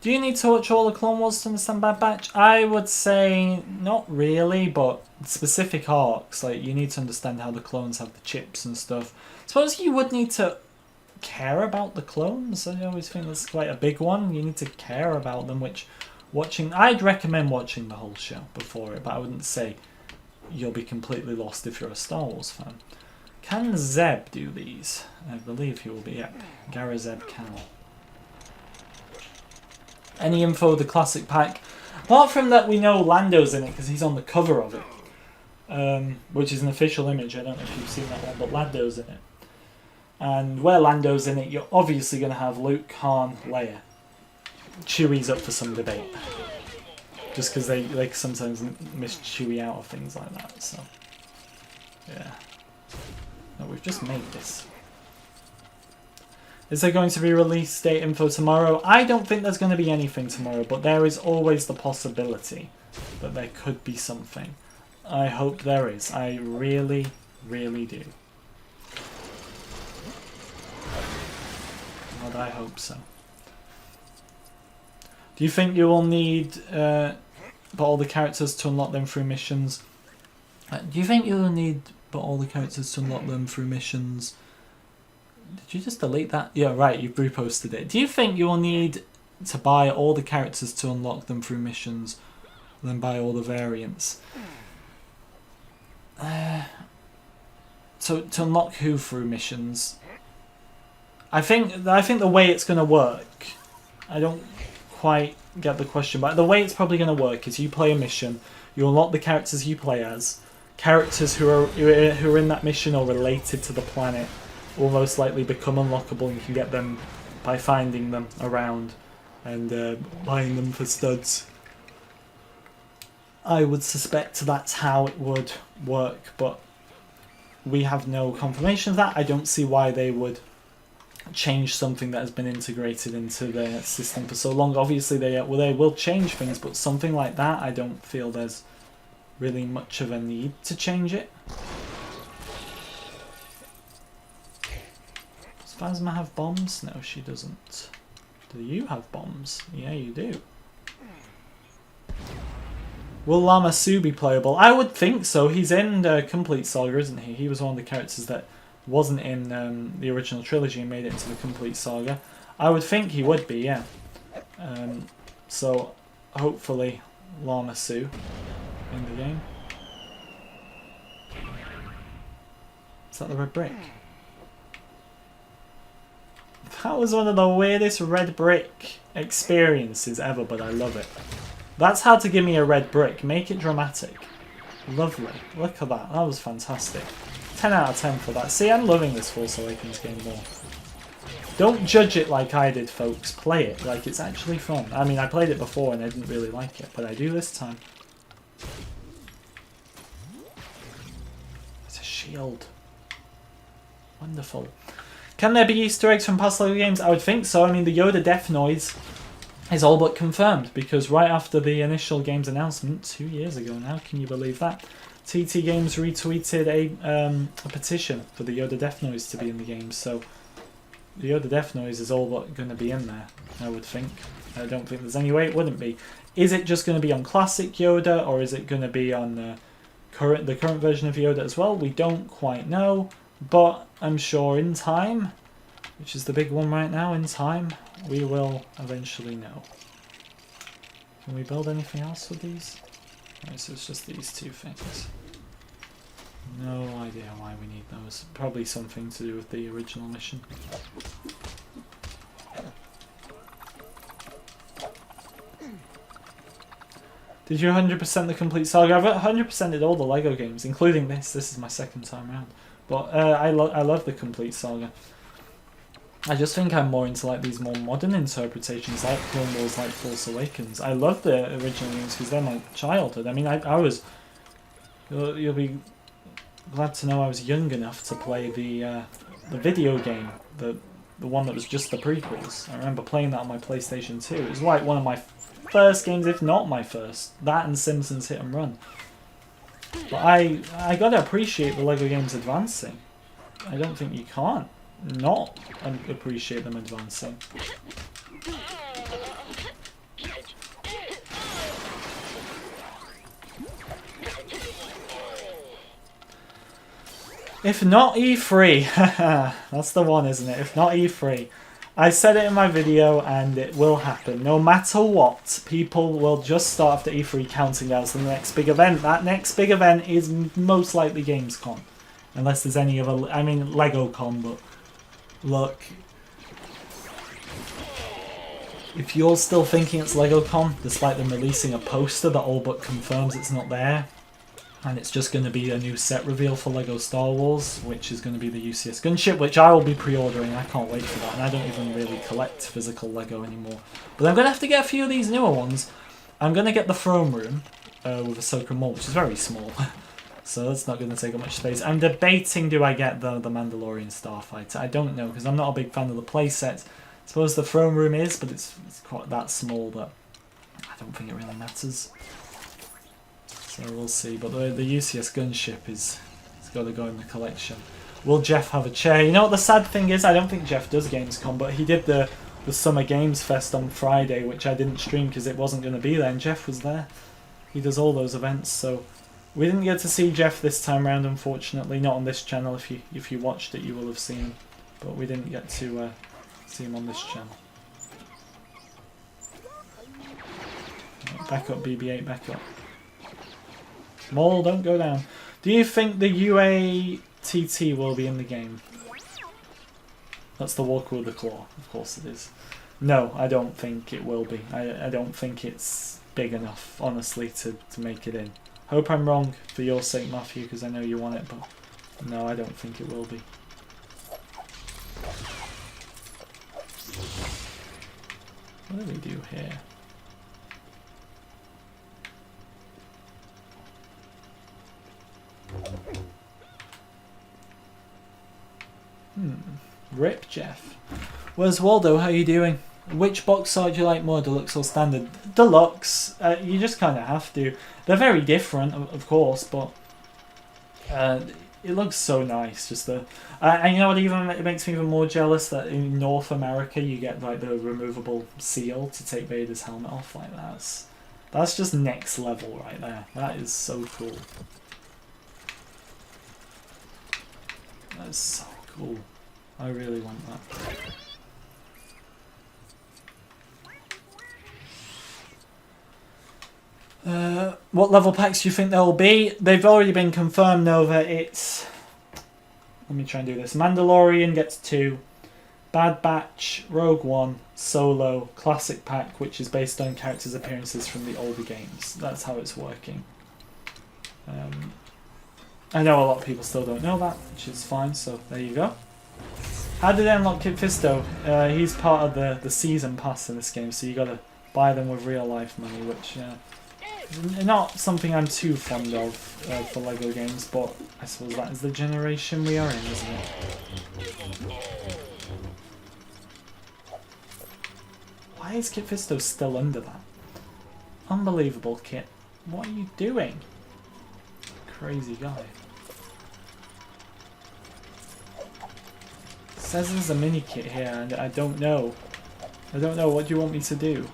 Do you need to watch all the Clone Wars to understand Bad Batch? I would say not really, but specific arcs, like you need to understand how the clones have the chips and stuff. I suppose you would need to care about the clones. I always think that's quite a big one. You need to care about them, which I'd recommend watching the whole show before it, but I wouldn't say you'll be completely lost if you're a Star Wars fan. Can Zeb do these? I believe he will be, yep. Gara Zeb can. Any info of the classic pack? Apart from that, we know Lando's in it because he's on the cover of it, which is an official image. I don't know if you've seen that one, but Lando's in it. And where Lando's in it, you're obviously going to have Luke, Han, Leia. Chewie's up for some debate, just because they sometimes miss Chewie out of things like that. So, yeah. No, we've just made this. Is there going to be release date info tomorrow? I don't think there's going to be anything tomorrow, but there is always the possibility that there could be something. I hope there is. I really, really do. God, I hope so. Do you think you will need all the characters to unlock them through missions? Do you think you will need all the characters to unlock them through missions? Did you just delete that? Yeah, right, you've reposted it. Do you think you will need to buy all the characters to unlock them through missions, and then buy all the variants? So to unlock who through missions? I think the way it's going to work, I don't quite get the question, but the way it's probably going to work is you play a mission, you unlock the characters you play as, characters who are in that mission or related to the planet will most likely become unlockable, and you can get them by finding them around and buying them for studs. I would suspect that's how it would work, but we have no confirmation of that. I don't see why they would change something that has been integrated into their system for so long. Obviously they will change things, but something like that, I don't feel there's really much of a need to change it. Does Phasma have bombs? No, she doesn't. Do you have bombs? Yeah, you do. Will Lama Su be playable? I would think so. He's in Complete Saga, isn't he? He was one of the characters that wasn't in the original trilogy and made it into the Complete Saga. I would think he would be, yeah. So, hopefully, Lama Su in the game. Is that the red brick? That was one of the weirdest red brick experiences ever, but I love it. That's how to give me a red brick. Make it dramatic. Lovely. Look at that. That was fantastic. 10 out of 10 for that. See, I'm loving this Force Awakens game more. Don't judge it like I did, folks. Play it like it's actually fun. I mean, I played it before and I didn't really like it, but I do this time. It's a shield. Wonderful. Can there be Easter eggs from past LEGO games? I would think so. I mean, the Yoda death noise is all but confirmed, because right after the initial game's announcement, 2 years ago now, can you believe that? TT Games retweeted a petition for the Yoda death noise to be in the game, so the Yoda death noise is all but going to be in there, I would think. I don't think there's any way it wouldn't be. Is it just going to be on classic Yoda, or is it going to be on the current version of Yoda as well? We don't quite know, but I'm sure in time, which is the big one right now, in time, we will eventually know. Can we build anything else with these? Right, so it's just these two things. No idea why we need those. Probably something to do with the original mission. Did you 100% the complete saga? I've 100%ed all the LEGO games, including this. This is my second time around. But I love the complete saga. I just think I'm more into like these more modern interpretations, like Clone Wars, like Force Awakens. I love the original games because they're my childhood. I mean, I was... You'll be glad to know I was young enough to play the video game, the one that was just the prequels. I remember playing that on my PlayStation 2. It was like one of my first games, if not my first. That and Simpsons Hit and Run. But I gotta appreciate the LEGO games advancing. I don't think you can't not appreciate them advancing. If not E3, that's the one, isn't it? If not E3. I said it in my video and it will happen. No matter what, people will just start after E3 counting down to the next big event. That next big event is most likely Gamescom. Unless there's any other... I mean, LegoCon, but... Look... If you're still thinking it's LegoCon, despite them releasing a poster that all but confirms it's not there, and it's just going to be a new set reveal for LEGO Star Wars, which is going to be the UCS gunship, which I will be pre-ordering. I can't wait for that, and I don't even really collect physical LEGO anymore. But I'm going to have to get a few of these newer ones. I'm going to get the throne room with Ahsoka Maul, which is very small, so that's not going to take up much space. I'm debating, do I get the Mandalorian Starfighter? I don't know, because I'm not a big fan of the playset. I suppose the throne room is, but it's quite that small that I don't think it really matters. So we'll see, but the UCS gunship it's got to go in the collection. Will Jeff have a chair? You know what the sad thing is? I don't think Jeff does Gamescom, but he did the Summer Games Fest on Friday, which I didn't stream because it wasn't going to be there, and Jeff was there. He does all those events, so we didn't get to see Jeff this time round, unfortunately. Not on this channel. If you watched it, you will have seen him, but we didn't get to see him on this channel. Back up, BB-8, back up. Maul, don't go down. Do you think the UATT will be in the game? That's the Walker with the Claw. Of course it is. No, I don't think it will be. I don't think it's big enough, honestly, to make it in. Hope I'm wrong for your sake, Matthew, because I know you want it, but no, I don't think it will be. What do we do here? Rip Jeff. Where's Waldo? How you doing? Which box art do you like more, deluxe or standard? Deluxe. You just kind of have to. They're very different, of course, but it looks so nice. Just the and you know what? Even it makes me even more jealous that in North America you get like the removable seal to take Vader's helmet off. Like that's just next level right there. That is so cool. That is so cool. I really want that. What level packs do you think there will be? They've already been confirmed, Nova. It's... Let me try and do this. Mandalorian gets 2. Bad Batch, Rogue One, Solo, Classic Pack, which is based on characters' appearances from the older games. That's how it's working. I know a lot of people still don't know that, which is fine, so there you go. How did they unlock Kit Fisto? He's part of the season pass in this game, so you gotta buy them with real life money, which is not something I'm too fond of for LEGO games, but I suppose that is the generation we are in, isn't it? Why is Kit Fisto still under that? Unbelievable, Kit. What are you doing? Crazy guy. Says there's a mini kit here and I don't know. I don't know, what do you want me to do?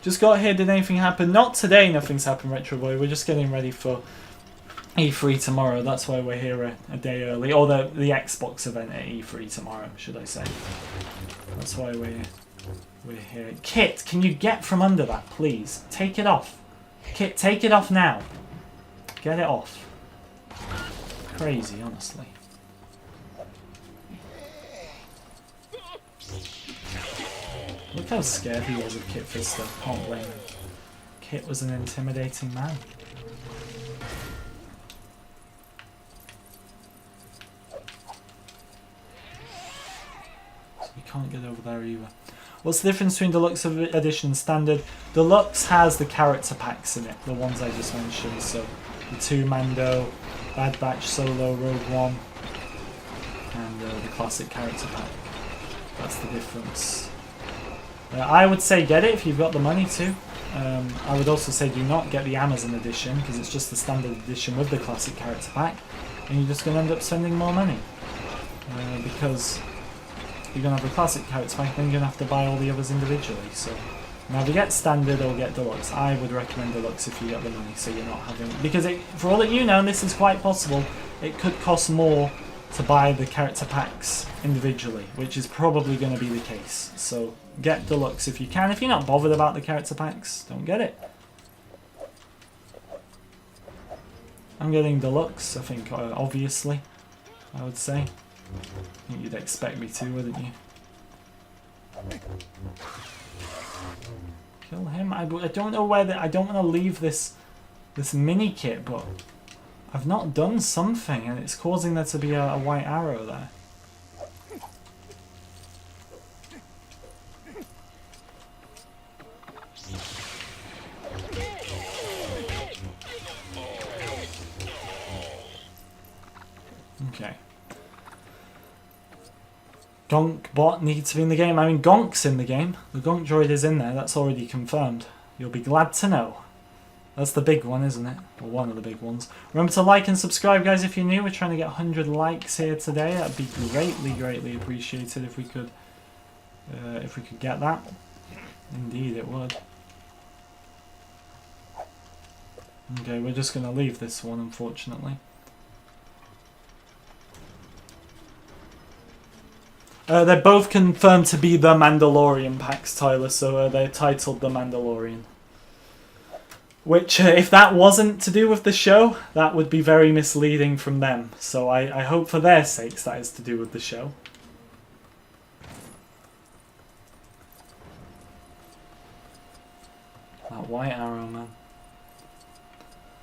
Just got here, did anything happen? Not today, nothing's happened, Retro Boy. We're just getting ready for E3 tomorrow. That's why we're here a day early. Or the Xbox event at E3 tomorrow, should I say. That's why we're here. Kit, can you get from under that, please? Take it off. Kit, take it off now. Get it off. Crazy, honestly. Look how scared he was of Kit Fisto. Can't blame him. Kit was an intimidating man. So we can't get over there either. What's the difference between Deluxe Edition and Standard? Deluxe has the character packs in it, the ones I just mentioned. So the 2 Mando, Bad Batch, Solo, Rogue One, and the classic character pack. That's the difference. I would say get it if you've got the money to. I would also say do not get the Amazon edition because it's just the standard edition with the classic character pack, and you're just going to end up spending more money because you're going to have the classic character pack, then you're going to have to buy all the others individually. So now to get standard or get deluxe, I would recommend deluxe if you get the money, so you're not having, because for all that you know, and this is quite possible, it could cost more to buy the character packs individually, which is probably going to be the case. So get deluxe if you can. If you're not bothered about the character packs, don't get it. I'm getting deluxe, I think, obviously, I would say. I think you'd expect me to, wouldn't you? Kill him. I don't know whether I don't want to leave this mini kit, but I've not done something, and it's causing there to be a white arrow there. Okay. Gonk bot needs to be in the game. I mean, Gonk's in the game. The Gonk droid is in there. That's already confirmed. You'll be glad to know. That's the big one, isn't it? Or one of the big ones. Remember to like and subscribe, guys, if you're new. We're trying to get 100 likes here today. That'd be greatly, greatly appreciated if we could get that. Indeed, it would. Okay, we're just going to leave this one, unfortunately. They're both confirmed to be the Mandalorian packs, Tyler, so they're titled The Mandalorian. Which, if that wasn't to do with the show, that would be very misleading from them. So I hope for their sakes that is to do with the show. That white arrow, man.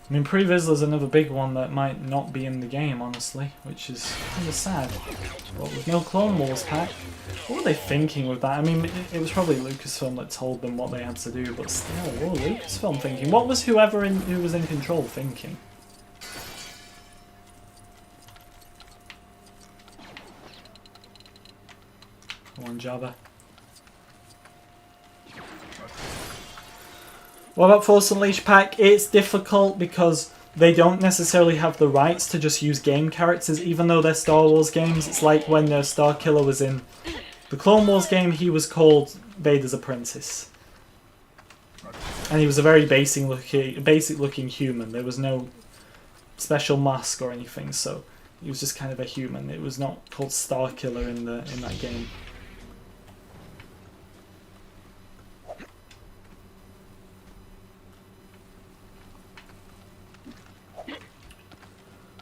I mean, Pre-Vizslar's another big one that might not be in the game, honestly, which is kind of sad. But with no Clone Wars pack, what were they thinking with that? I mean, it was probably Lucasfilm that told them what they had to do, but still, what was Lucasfilm thinking? What was who was in control thinking? Come on, Jabba. What about Force Unleashed pack? It's difficult because they don't necessarily have the rights to just use game characters, even though they're Star Wars games. It's like when Starkiller was in the Clone Wars game, he was called Vader's apprentice. And he was a very basic looking human. There was no special mask or anything, so he was just kind of a human. It was not called Starkiller in that game.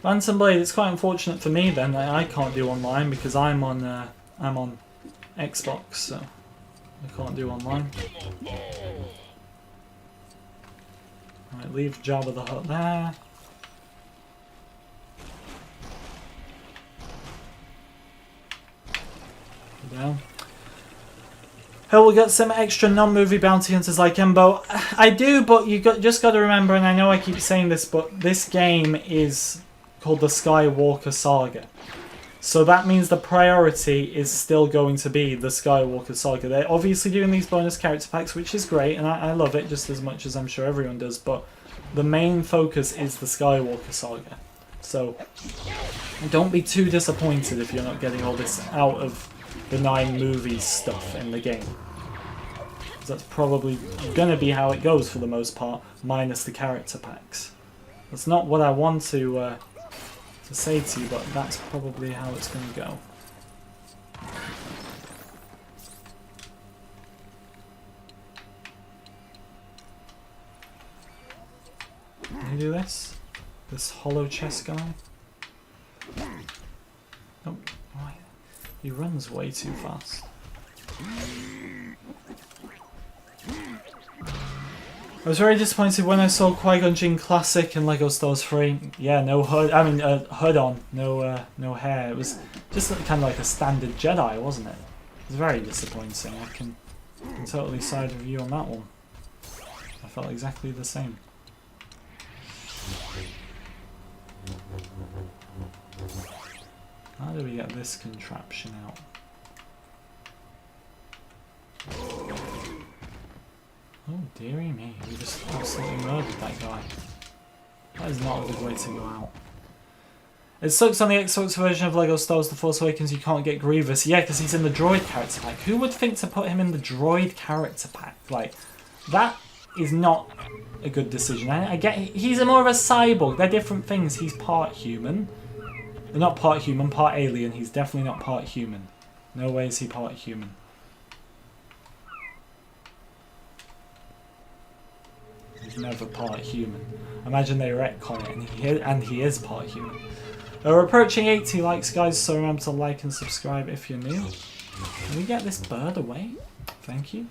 Phantom Blade, it's quite unfortunate for me then that I can't do online because I'm on Xbox, so I can't do online. Alright, leave Jabba the Hutt there. Go down. Oh, we'll get some extra non-movie bounty hunters like Embo. I do, but just got to remember, and I know I keep saying this, but this game is called the Skywalker Saga. So that means the priority is still going to be the Skywalker Saga. They're obviously doing these bonus character packs, which is great, and I love it just as much as I'm sure everyone does, but the main focus is the Skywalker Saga. So don't be too disappointed if you're not getting all this out of the 9 movies stuff in the game. That's probably going to be how it goes for the most part, minus the character packs. That's not what I want to say to you, but that's probably how it's going to go. Can you do this? This hollow chest guy? Oh, right. He runs way too fast. I was very disappointed when I saw Qui-Gon Jinn Classic and LEGO Star Wars 3. Yeah, no hood. I mean, hood on, no hair. It was just kind of like a standard Jedi, wasn't it? It was very disappointing. I can totally side with you on that one. I felt exactly the same. How do we get this contraption out? Oh dearie me, we just absolutely murdered that guy. That is not a good way to go out. It sucks on the Xbox version of LEGO Star Wars The Force Awakens you can't get Grievous. Yeah, because he's in the droid character pack. Who would think to put him in the droid character pack? Like, that is not a good decision. I get he's more of a cyborg. They're different things. He's part human. They're not part human, part alien. He's definitely not part human. No way is he part human. He's never part human. Imagine they retcon it and he is part human. We're approaching 80 likes, guys, so remember to like and subscribe if you're new. Can we get this bird away? Thank you.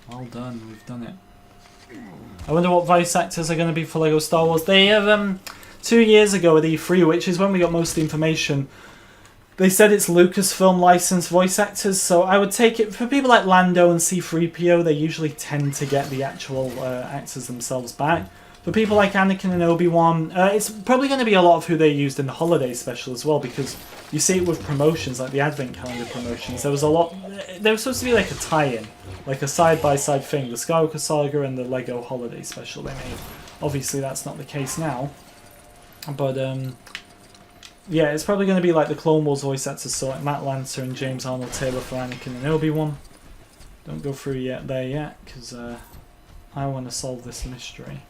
Well done, we've done it. I wonder what voice actors are going to be for LEGO Star Wars. They have 2 years ago at E3, which is when we got most of the information, they said it's Lucasfilm licensed voice actors, so I would take it for people like Lando and C-3PO. They usually tend to get the actual actors themselves back. For people like Anakin and Obi-Wan, it's probably going to be a lot of who they used in the holiday special as well, because you see it with promotions, like the Advent Calendar promotions. There was a lot. There was supposed to be like a tie-in, like a side-by-side thing, the Skywalker Saga and the Lego holiday special they made. Obviously that's not the case now. But, yeah, it's probably going to be like the Clone Wars voice actors, so like Matt Lancer and James Arnold Taylor for Anakin and Obi-Wan. Don't go through there yet, because I want to solve this mystery.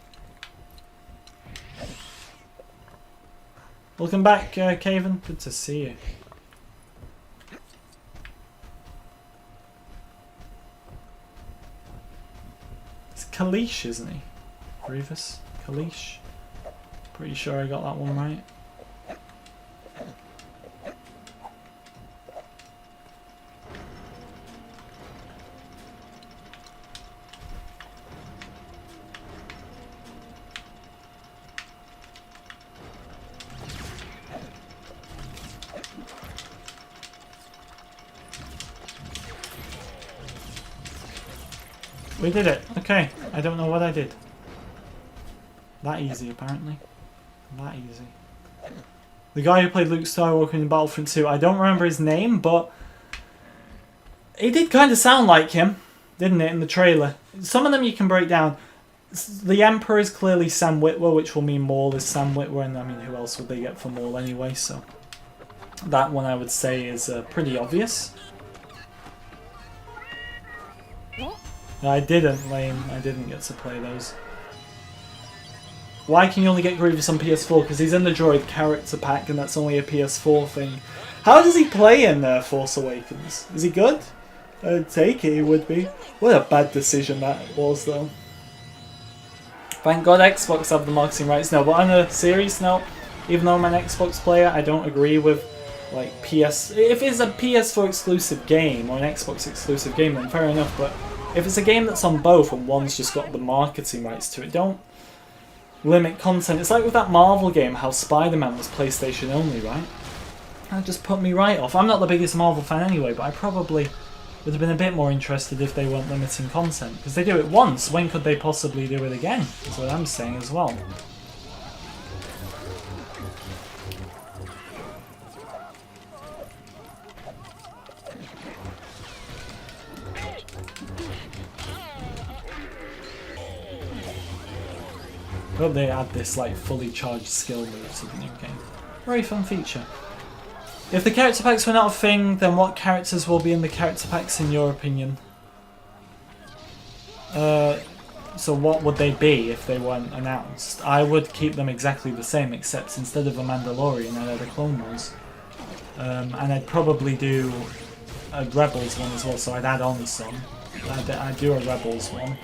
Welcome back, Caven. Good to see you. It's Kalish, isn't he? Grievous? Kalish? Pretty sure I got that one right. We did it. Okay. I don't know what I did. That easy, apparently. That easy. The guy who played Luke Skywalker in Battlefront 2, I don't remember his name, but he did kind of sound like him, didn't it, in the trailer? Some of them you can break down. The Emperor is clearly Sam Witwer, which will mean Maul is Sam Witwer, and I mean, who else would they get for Maul anyway, so that one I would say is pretty obvious. I didn't, lame. I didn't get to play those. Why can you only get Grievous on PS4? Because he's in the droid character pack and that's only a PS4 thing. How does he play in Force Awakens? Is he good? I'd take it he would be. What a bad decision that was, though. Thank God Xbox have the marketing rights now. But on a serious note, even though I'm an Xbox player, I don't agree with like PS. If it's a PS4 exclusive game or an Xbox exclusive game, then fair enough. But if it's a game that's on both and one's just got the marketing rights to it, don't limit content. It's like with that Marvel game, how Spider-Man was PlayStation only, right? That just put me right off. I'm not the biggest Marvel fan anyway, but I probably would have been a bit more interested if they weren't limiting content. Because they do it once, when could they possibly do it again? That's what I'm saying as well. I hope they add this like fully charged skill move to the new game. Very fun feature. If the character packs were not a thing, then what characters will be in the character packs in your opinion? So what would they be if they weren't announced? I would keep them exactly the same, except instead of a Mandalorian, I'd add a Clone Wars. And I'd probably do a Rebels one as well, so I'd add on some. I'd do a Rebels one.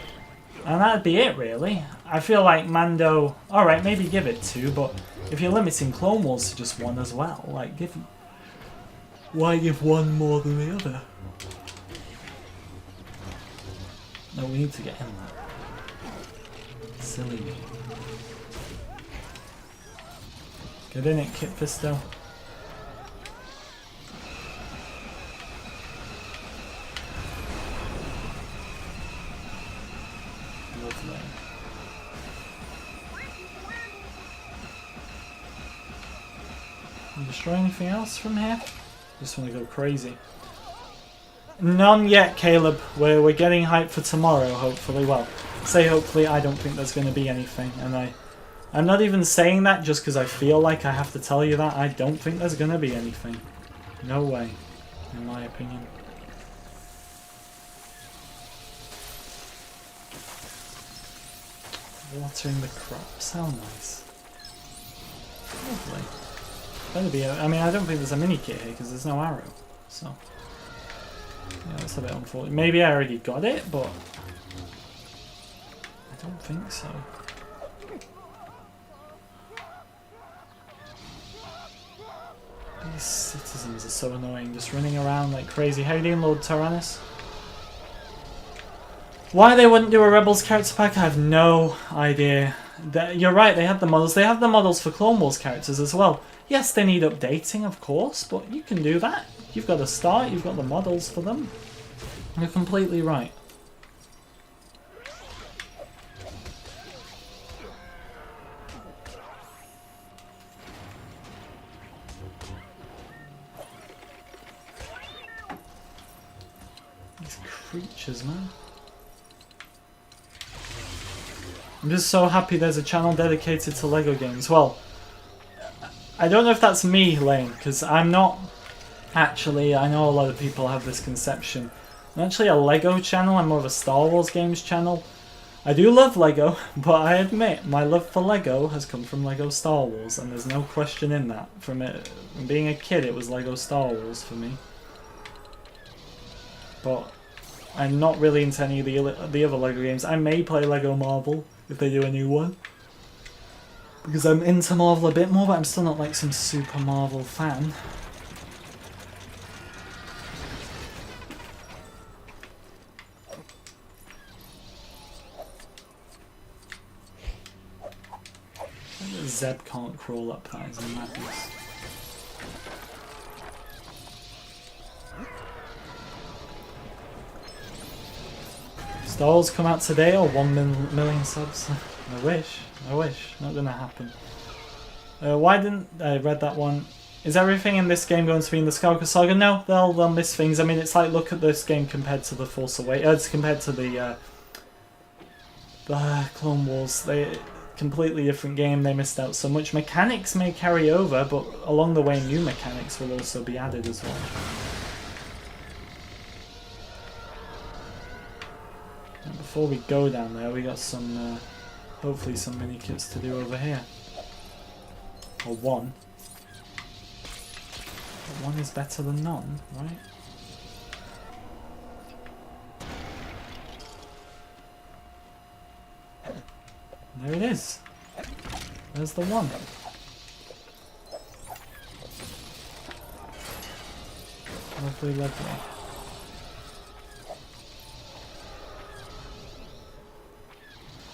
And that'd be it, really. I feel like Mando... Alright, maybe give it 2, but if you're limiting Clone Wars to just 1 as well, like, give... Why give one more than the other? No, we need to get in that. Silly me. Get in it, Kit Fisto. Lovely. Can you destroy anything else from here? Just want to go crazy. None yet, Caleb. We're getting hyped for tomorrow, hopefully. Well, say hopefully. I don't think there's going to be anything, and I'm not even saying that just because I feel like I have to tell you that. I don't think there's going to be anything. No way, in my opinion. Watering the crops. How nice. Lovely. Better be. I mean, I don't think there's a mini kit here because there's no arrow. So, yeah, that's a bit unfortunate. Maybe I already got it, but I don't think so. These citizens are so annoying, just running around like crazy. How you doing, Lord Tyrannus? Why they wouldn't do a Rebels character pack, I have no idea. You're right, they have the models. They have the models for Clone Wars characters as well. Yes, they need updating, of course, but you can do that. You've got a start, you've got the models for them. You're completely right. These creatures, man. I'm just so happy there's a channel dedicated to LEGO games. Well, I don't know if that's me, Lane, because I'm not actually... I know a lot of people have this conception. I'm actually a LEGO channel, I'm more of a Star Wars games channel. I do love LEGO, but I admit, my love for LEGO has come from LEGO Star Wars, and there's no question in that. From being a kid, it was LEGO Star Wars for me. But I'm not really into any of the other LEGO games. I may play LEGO Marvel if they do a new one, because I'm into Marvel a bit more, but I'm still not like some super Marvel fan. Zeb can't crawl up, that is madness. Star Wars come out today or 1 million subs? I wish. Not gonna happen. Why didn't I read that one? Is everything in this game going to be in the Skywalker Saga? No, they'll miss things. I mean, it's like, look at this game compared to the Force Awakens. Compared to the Clone Wars. Completely different game. They missed out so much. Mechanics may carry over, but along the way, new mechanics will also be added as well. And before we go down there, we got some, hopefully some mini kits to do over here. Or one. But one is better than none, right? There it is. There's the one. Lovely, lovely.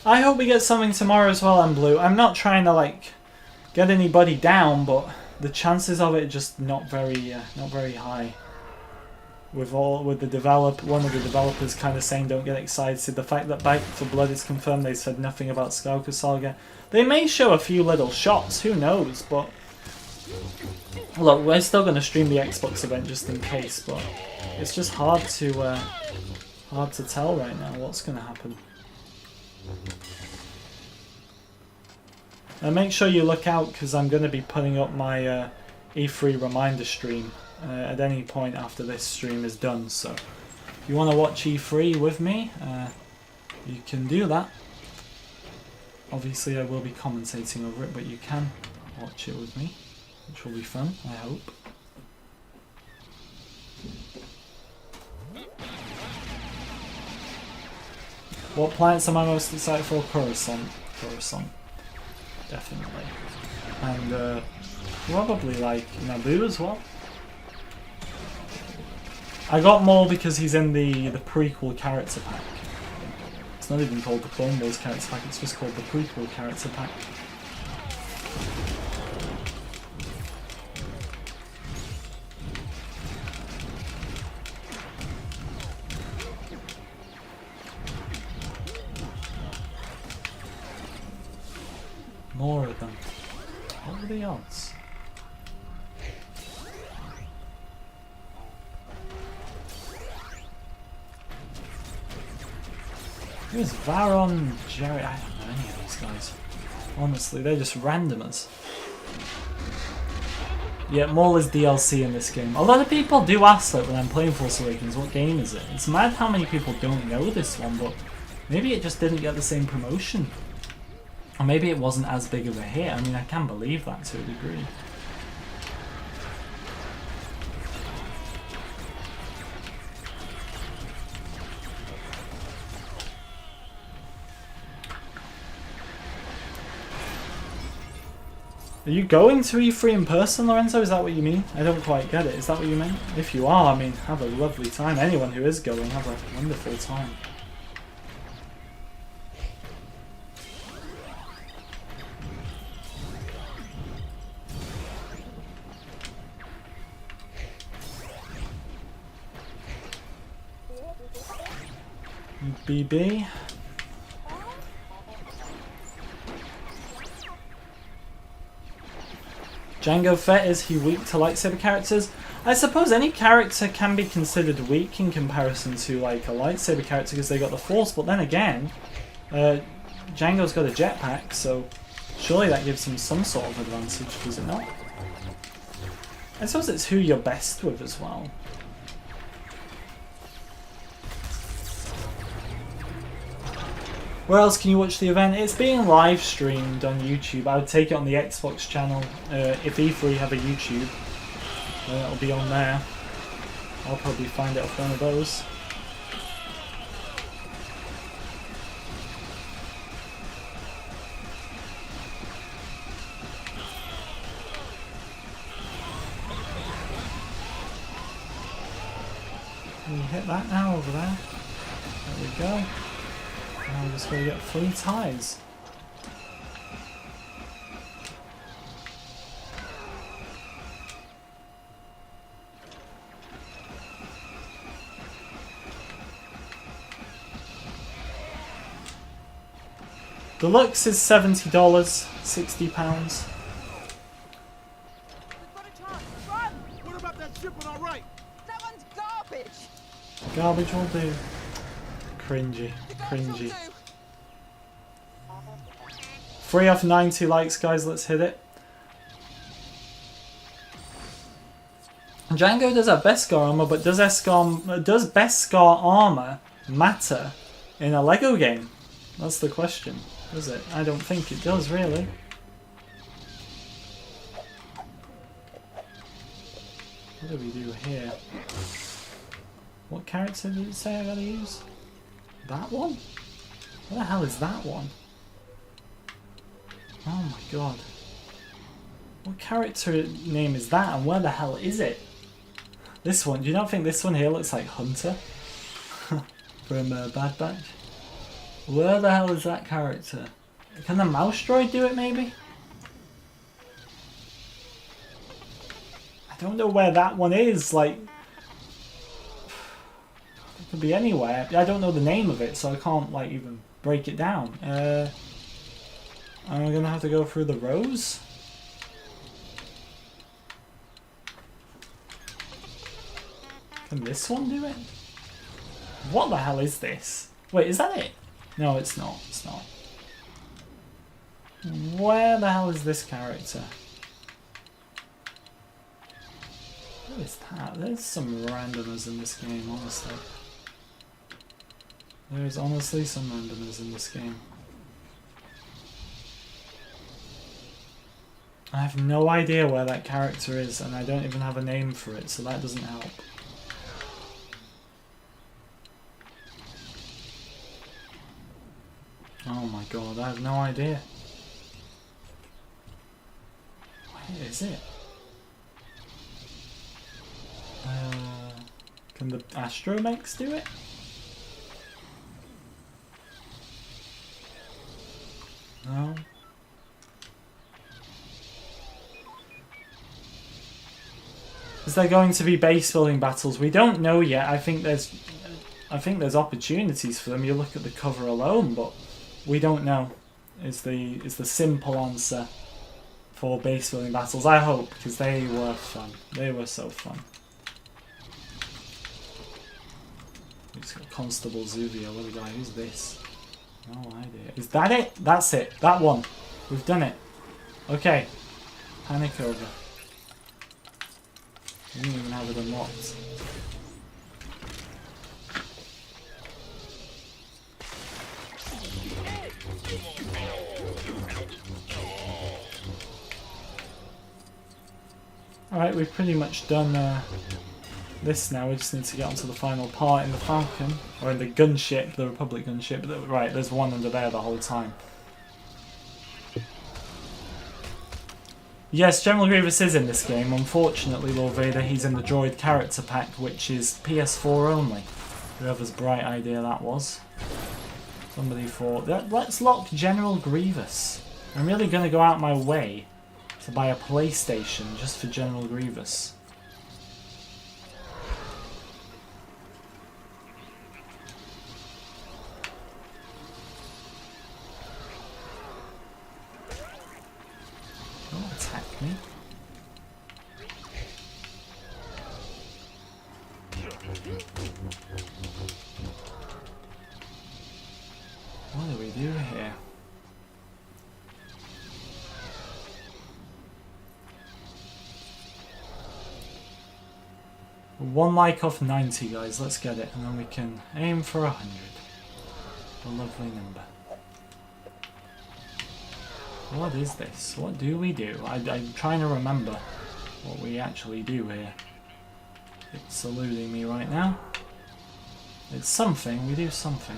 I hope we get something tomorrow as well, Blue. I'm not trying to like get anybody down, but the chances of it are just not very high. With one of the developers kind of saying don't get excited. The fact that Back for Blood is confirmed, they said nothing about Skywalker Saga. They may show a few little shots, who knows? But look, we're still going to stream the Xbox event just in case. But it's just hard to tell right now what's going to happen. And make sure you look out because I'm going to be putting up my E3 reminder stream at any point after this stream is done. So if you want to watch E3 with me, you can do that. Obviously I will be commentating over it, but you can watch it with me, which will be fun, I hope. What planets am I most excited for? Coruscant. Coruscant. Definitely. And probably like Naboo as well. I got Maul because he's in the prequel character pack. It's not even called the Clone Wars character pack, it's just called the prequel character pack. More of them. What are the odds? Who's Varon, Jerry? I don't know any of these guys. Honestly, they're just randomers. Yeah, Maul is DLC in this game. A lot of people do ask that when I'm playing Force Awakens, what game is it? It's mad how many people don't know this one, but maybe it just didn't get the same promotion. Or maybe it wasn't as big of a hit. I mean, I can believe that to a degree. Are you going to E3 in person, Lorenzo? Is that what you mean? I don't quite get it. Is that what you meant? If you are, I mean, have a lovely time. Anyone who is going, have a wonderful time. BB. Jango Fett, is he weak to lightsaber characters? I suppose any character can be considered weak in comparison to like a lightsaber character because they got the Force, but then again, Jango's got a jetpack, so surely that gives him some sort of advantage, does it not? I suppose it's who you're best with as well. Where else can you watch the event? It's being live streamed on YouTube. I would take it on the Xbox channel. If E3 have a YouTube, it'll be on there. I'll probably find it off one of those. Can you hit that now over there? There we go. Now I'm just going to get 3 ties. Deluxe is $70, £60. What about that ship on our right? That one's garbage. Garbage will do. Cringy, cringy. 3 off 90 likes, guys. Let's hit it. Django does have Beskar armor, but does Beskar armor matter in a Lego game? That's the question. Does it? I don't think it does, really. What do we do here? What character did it say I gotta use? That one? What the hell is that one? Oh my god. What character name is that and where the hell is it? This one, do you not think this one here looks like Hunter? From Bad Batch? Where the hell is that character? Can the mouse droid do it maybe? I don't know where that one is, like... It could be anywhere. I don't know the name of it, so I can't like even break it down. I'm gonna have to go through the rows? Can this one do it? What the hell is this? Wait, is that it? No, it's not. It's not. Where the hell is this character? What is that? There's some randomness in this game, honestly. There is honestly some randomness in this game. I have no idea where that character is, and I don't even have a name for it, so that doesn't help. Oh my god, I have no idea. Where is it? Can the Astromechs do it? No. Is there going to be base building battles? We don't know yet. I think there's opportunities for them. You look at the cover alone, but we don't know. Is the simple answer for base building battles. I hope, because they were fun. They were so fun. We just got Constable Zuvio. What the guy? Who's this? No idea. Is that it? That's it. That one. We've done it. Okay. Panic over. We didn't even have it unlocked. Alright, we've pretty much done this now. We just need to get onto the final part in the Falcon. Or in the gunship, the Republic gunship. Right, there's one under there the whole time. Yes, General Grievous is in this game. Unfortunately, Lord Vader, he's in the droid character pack, which is PS4 only. Whoever's bright idea that was. Somebody thought, let's lock General Grievous. I'm really going to go out my way to buy a PlayStation just for General Grievous. Don't attack me. What do we do here? One like off 90, guys. Let's get it, and then we can aim for 100. A lovely number. What is this? What do we do? I'm trying to remember what we actually do here. It's eluding me right now. It's something. We do something.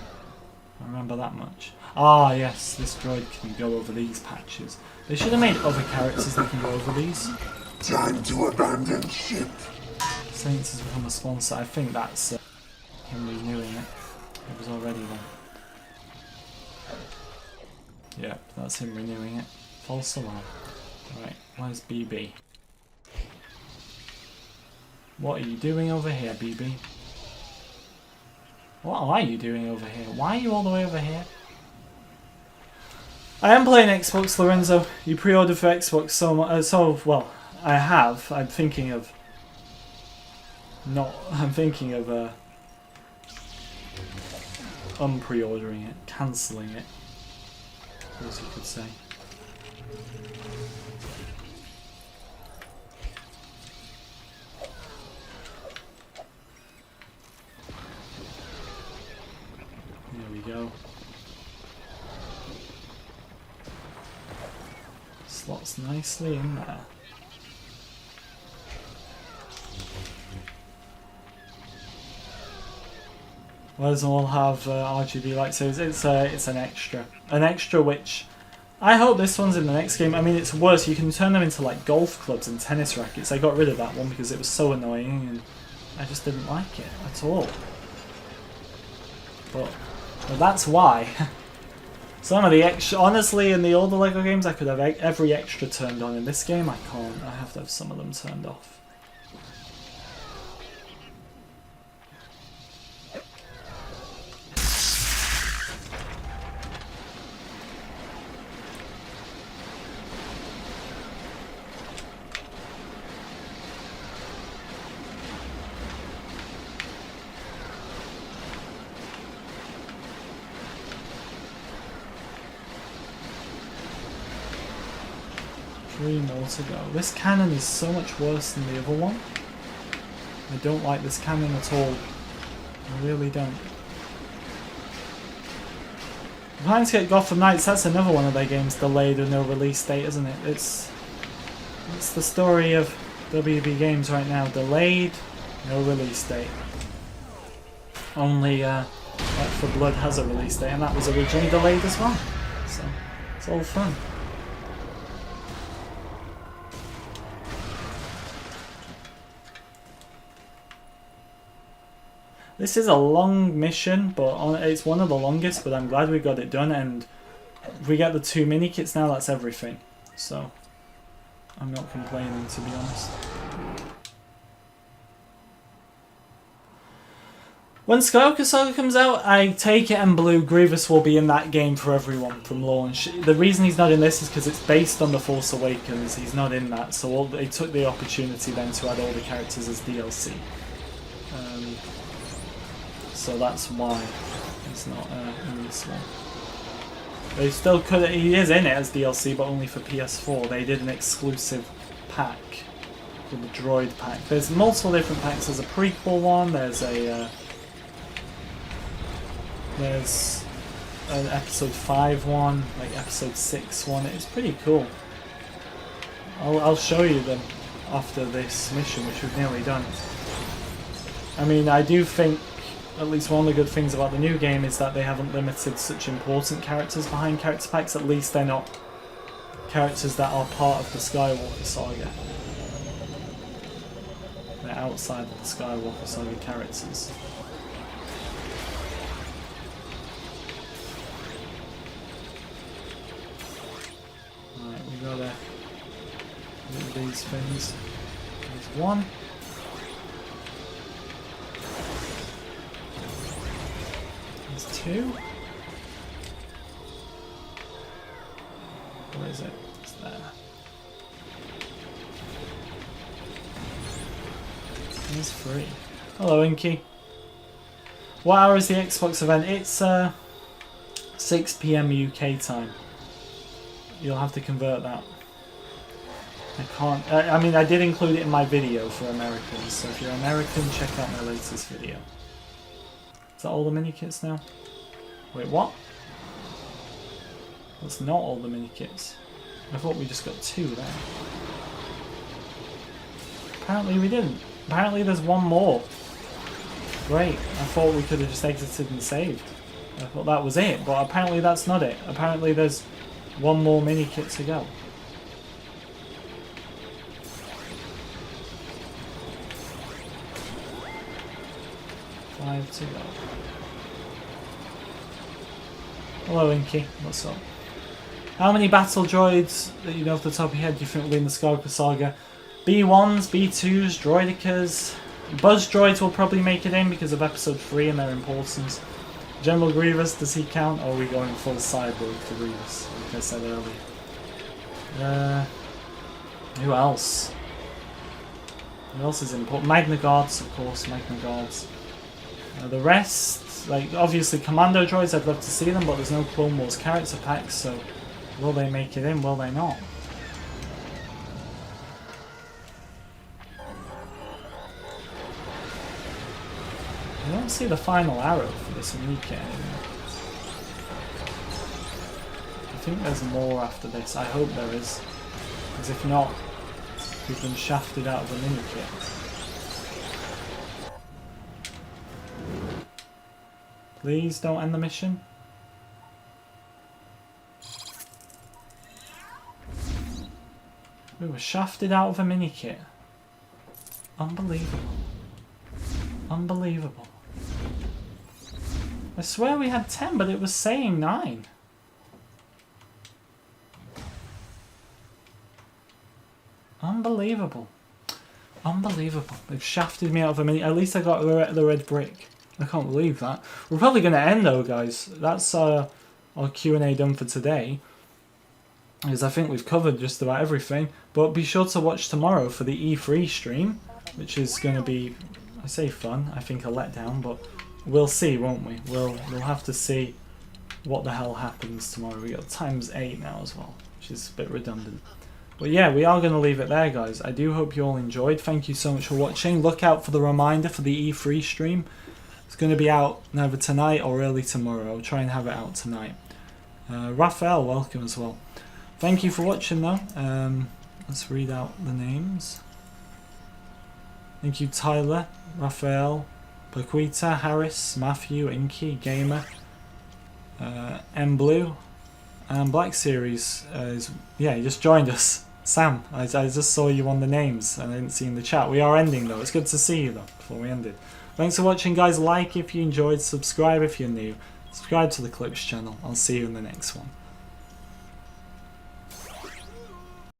I remember that much. Ah, yes. This droid can go over these patches. They should have made other characters that can go over these. Time to abandon ship. Saints has become a sponsor. I think that's him renewing it. It was already one. Yeah, that's him renewing it. False alarm. Right, where's BB? What are you doing over here, BB? What are you doing over here? Why are you all the way over here? I am playing Xbox, Lorenzo. You pre-ordered for Xbox so much. Well, I have. I'm thinking of unpre-ordering it, cancelling it, as you could say. There we go. Slots nicely in there. Why doesn't all have RGB lightsabers? It's an extra which I hope this one's in the next game. I mean, it's worse. You can turn them into like golf clubs and tennis rackets. I got rid of that one because it was so annoying and I just didn't like it at all. But that's why. Some of the extra, honestly, in the older LEGO games, I could have every extra turned on. In this game, I can't. I have to have some of them turned off. 3 more to go. This cannon is so much worse than the other one. I don't like this cannon at all. I really don't. I'm planning to get Gotham Knights. That's another one of their games delayed with no release date, isn't it? It's the story of WB Games right now. Delayed, no release date. Only Back 4 Blood has a release date, and that was originally delayed as well. So it's all fun. This is a long mission, but it's one of the longest, but I'm glad we got it done, and if we get the 2 mini kits now, that's everything. So I'm not complaining, to be honest. When Skywalker Saga comes out, I take it and Blue Grievous will be in that game for everyone from launch. The reason he's not in this is because it's based on The Force Awakens. He's not in that, so they took the opportunity then to add all the characters as DLC. So that's why he's not in this one. They still could. He is in it as DLC, but only for PS4. They did an exclusive pack with the droid pack. There's multiple different packs. There's a prequel one. There's an episode 5 one, like episode 6 one. It's pretty cool. I'll show you them after this mission, which we've nearly done. I mean, I do think at least one of the good things about the new game is that they haven't limited such important characters behind character packs. At least they're not characters that are part of the Skywalker Saga. They're outside of the Skywalker Saga characters. Right, we gotta do these things. There's one. There's 2. Where is it? It's there. There's 3. Hello, Inky. What hour is the Xbox event? It's 6 PM UK time. You'll have to convert that. I can't. I mean, I did include it in my video for Americans, so if you're American, check out my latest video. Is that all the mini kits now? Wait, what? That's not all the mini kits. I thought we just got 2 there. Apparently we didn't. Apparently there's 1 more. Great. I thought we could have just exited and saved. I thought that was it, but apparently that's not it. Apparently there's 1 more mini kit to go. To go. Hello, Inky. What's up? How many battle droids that you know off the top of your head do you think will be in the Skywalker Saga? B1s, B2s, droidicas. Buzz droids will probably make it in because of episode 3 and their importance. General Grievous, does he count? Or are we going full cyborg for Grievous, like I said earlier? Who else? Who else is important? Magna Guards, of course, Magna Guards. The rest, like obviously Commando droids, I'd love to see them, but there's no Clone Wars character packs, so will they make it in, will they not? I don't see the final arrow for this Amika anymore. I think there's more after this, I hope there is, because if not, we've been shafted out of the mini kit. Please don't end the mission. We were shafted out of a mini kit. Unbelievable. Unbelievable. I swear we had 10, but it was saying 9. Unbelievable. Unbelievable. They've shafted me out of a mini. At least I got the red brick. I can't believe that. We're probably going to end though, guys. That's our Q&A done for today. Because I think we've covered just about everything. But be sure to watch tomorrow for the E3 stream, which is going to be, I say fun, I think a letdown, but we'll see, won't we? We'll have to see what the hell happens tomorrow. We got ×8 now as well, which is a bit redundant. But yeah, we are going to leave it there, guys. I do hope you all enjoyed. Thank you so much for watching. Look out for the reminder for the E3 stream. It's going to be out either tonight or early tomorrow. I'll try and have it out tonight. Raphael, welcome as well. Thank you for watching though. Let's read out the names. Thank you Tyler, Raphael, Paquita, Harris, Matthew, Inky, Gamer, M Blue, and Black Series yeah, he just joined us. Sam, I just saw you on the names and I didn't see in the chat. We are ending though. It's good to see you though before we ended. Thanks for watching, guys. Like if you enjoyed, subscribe if you're new, subscribe to the Clips channel. I'll see you in the next one.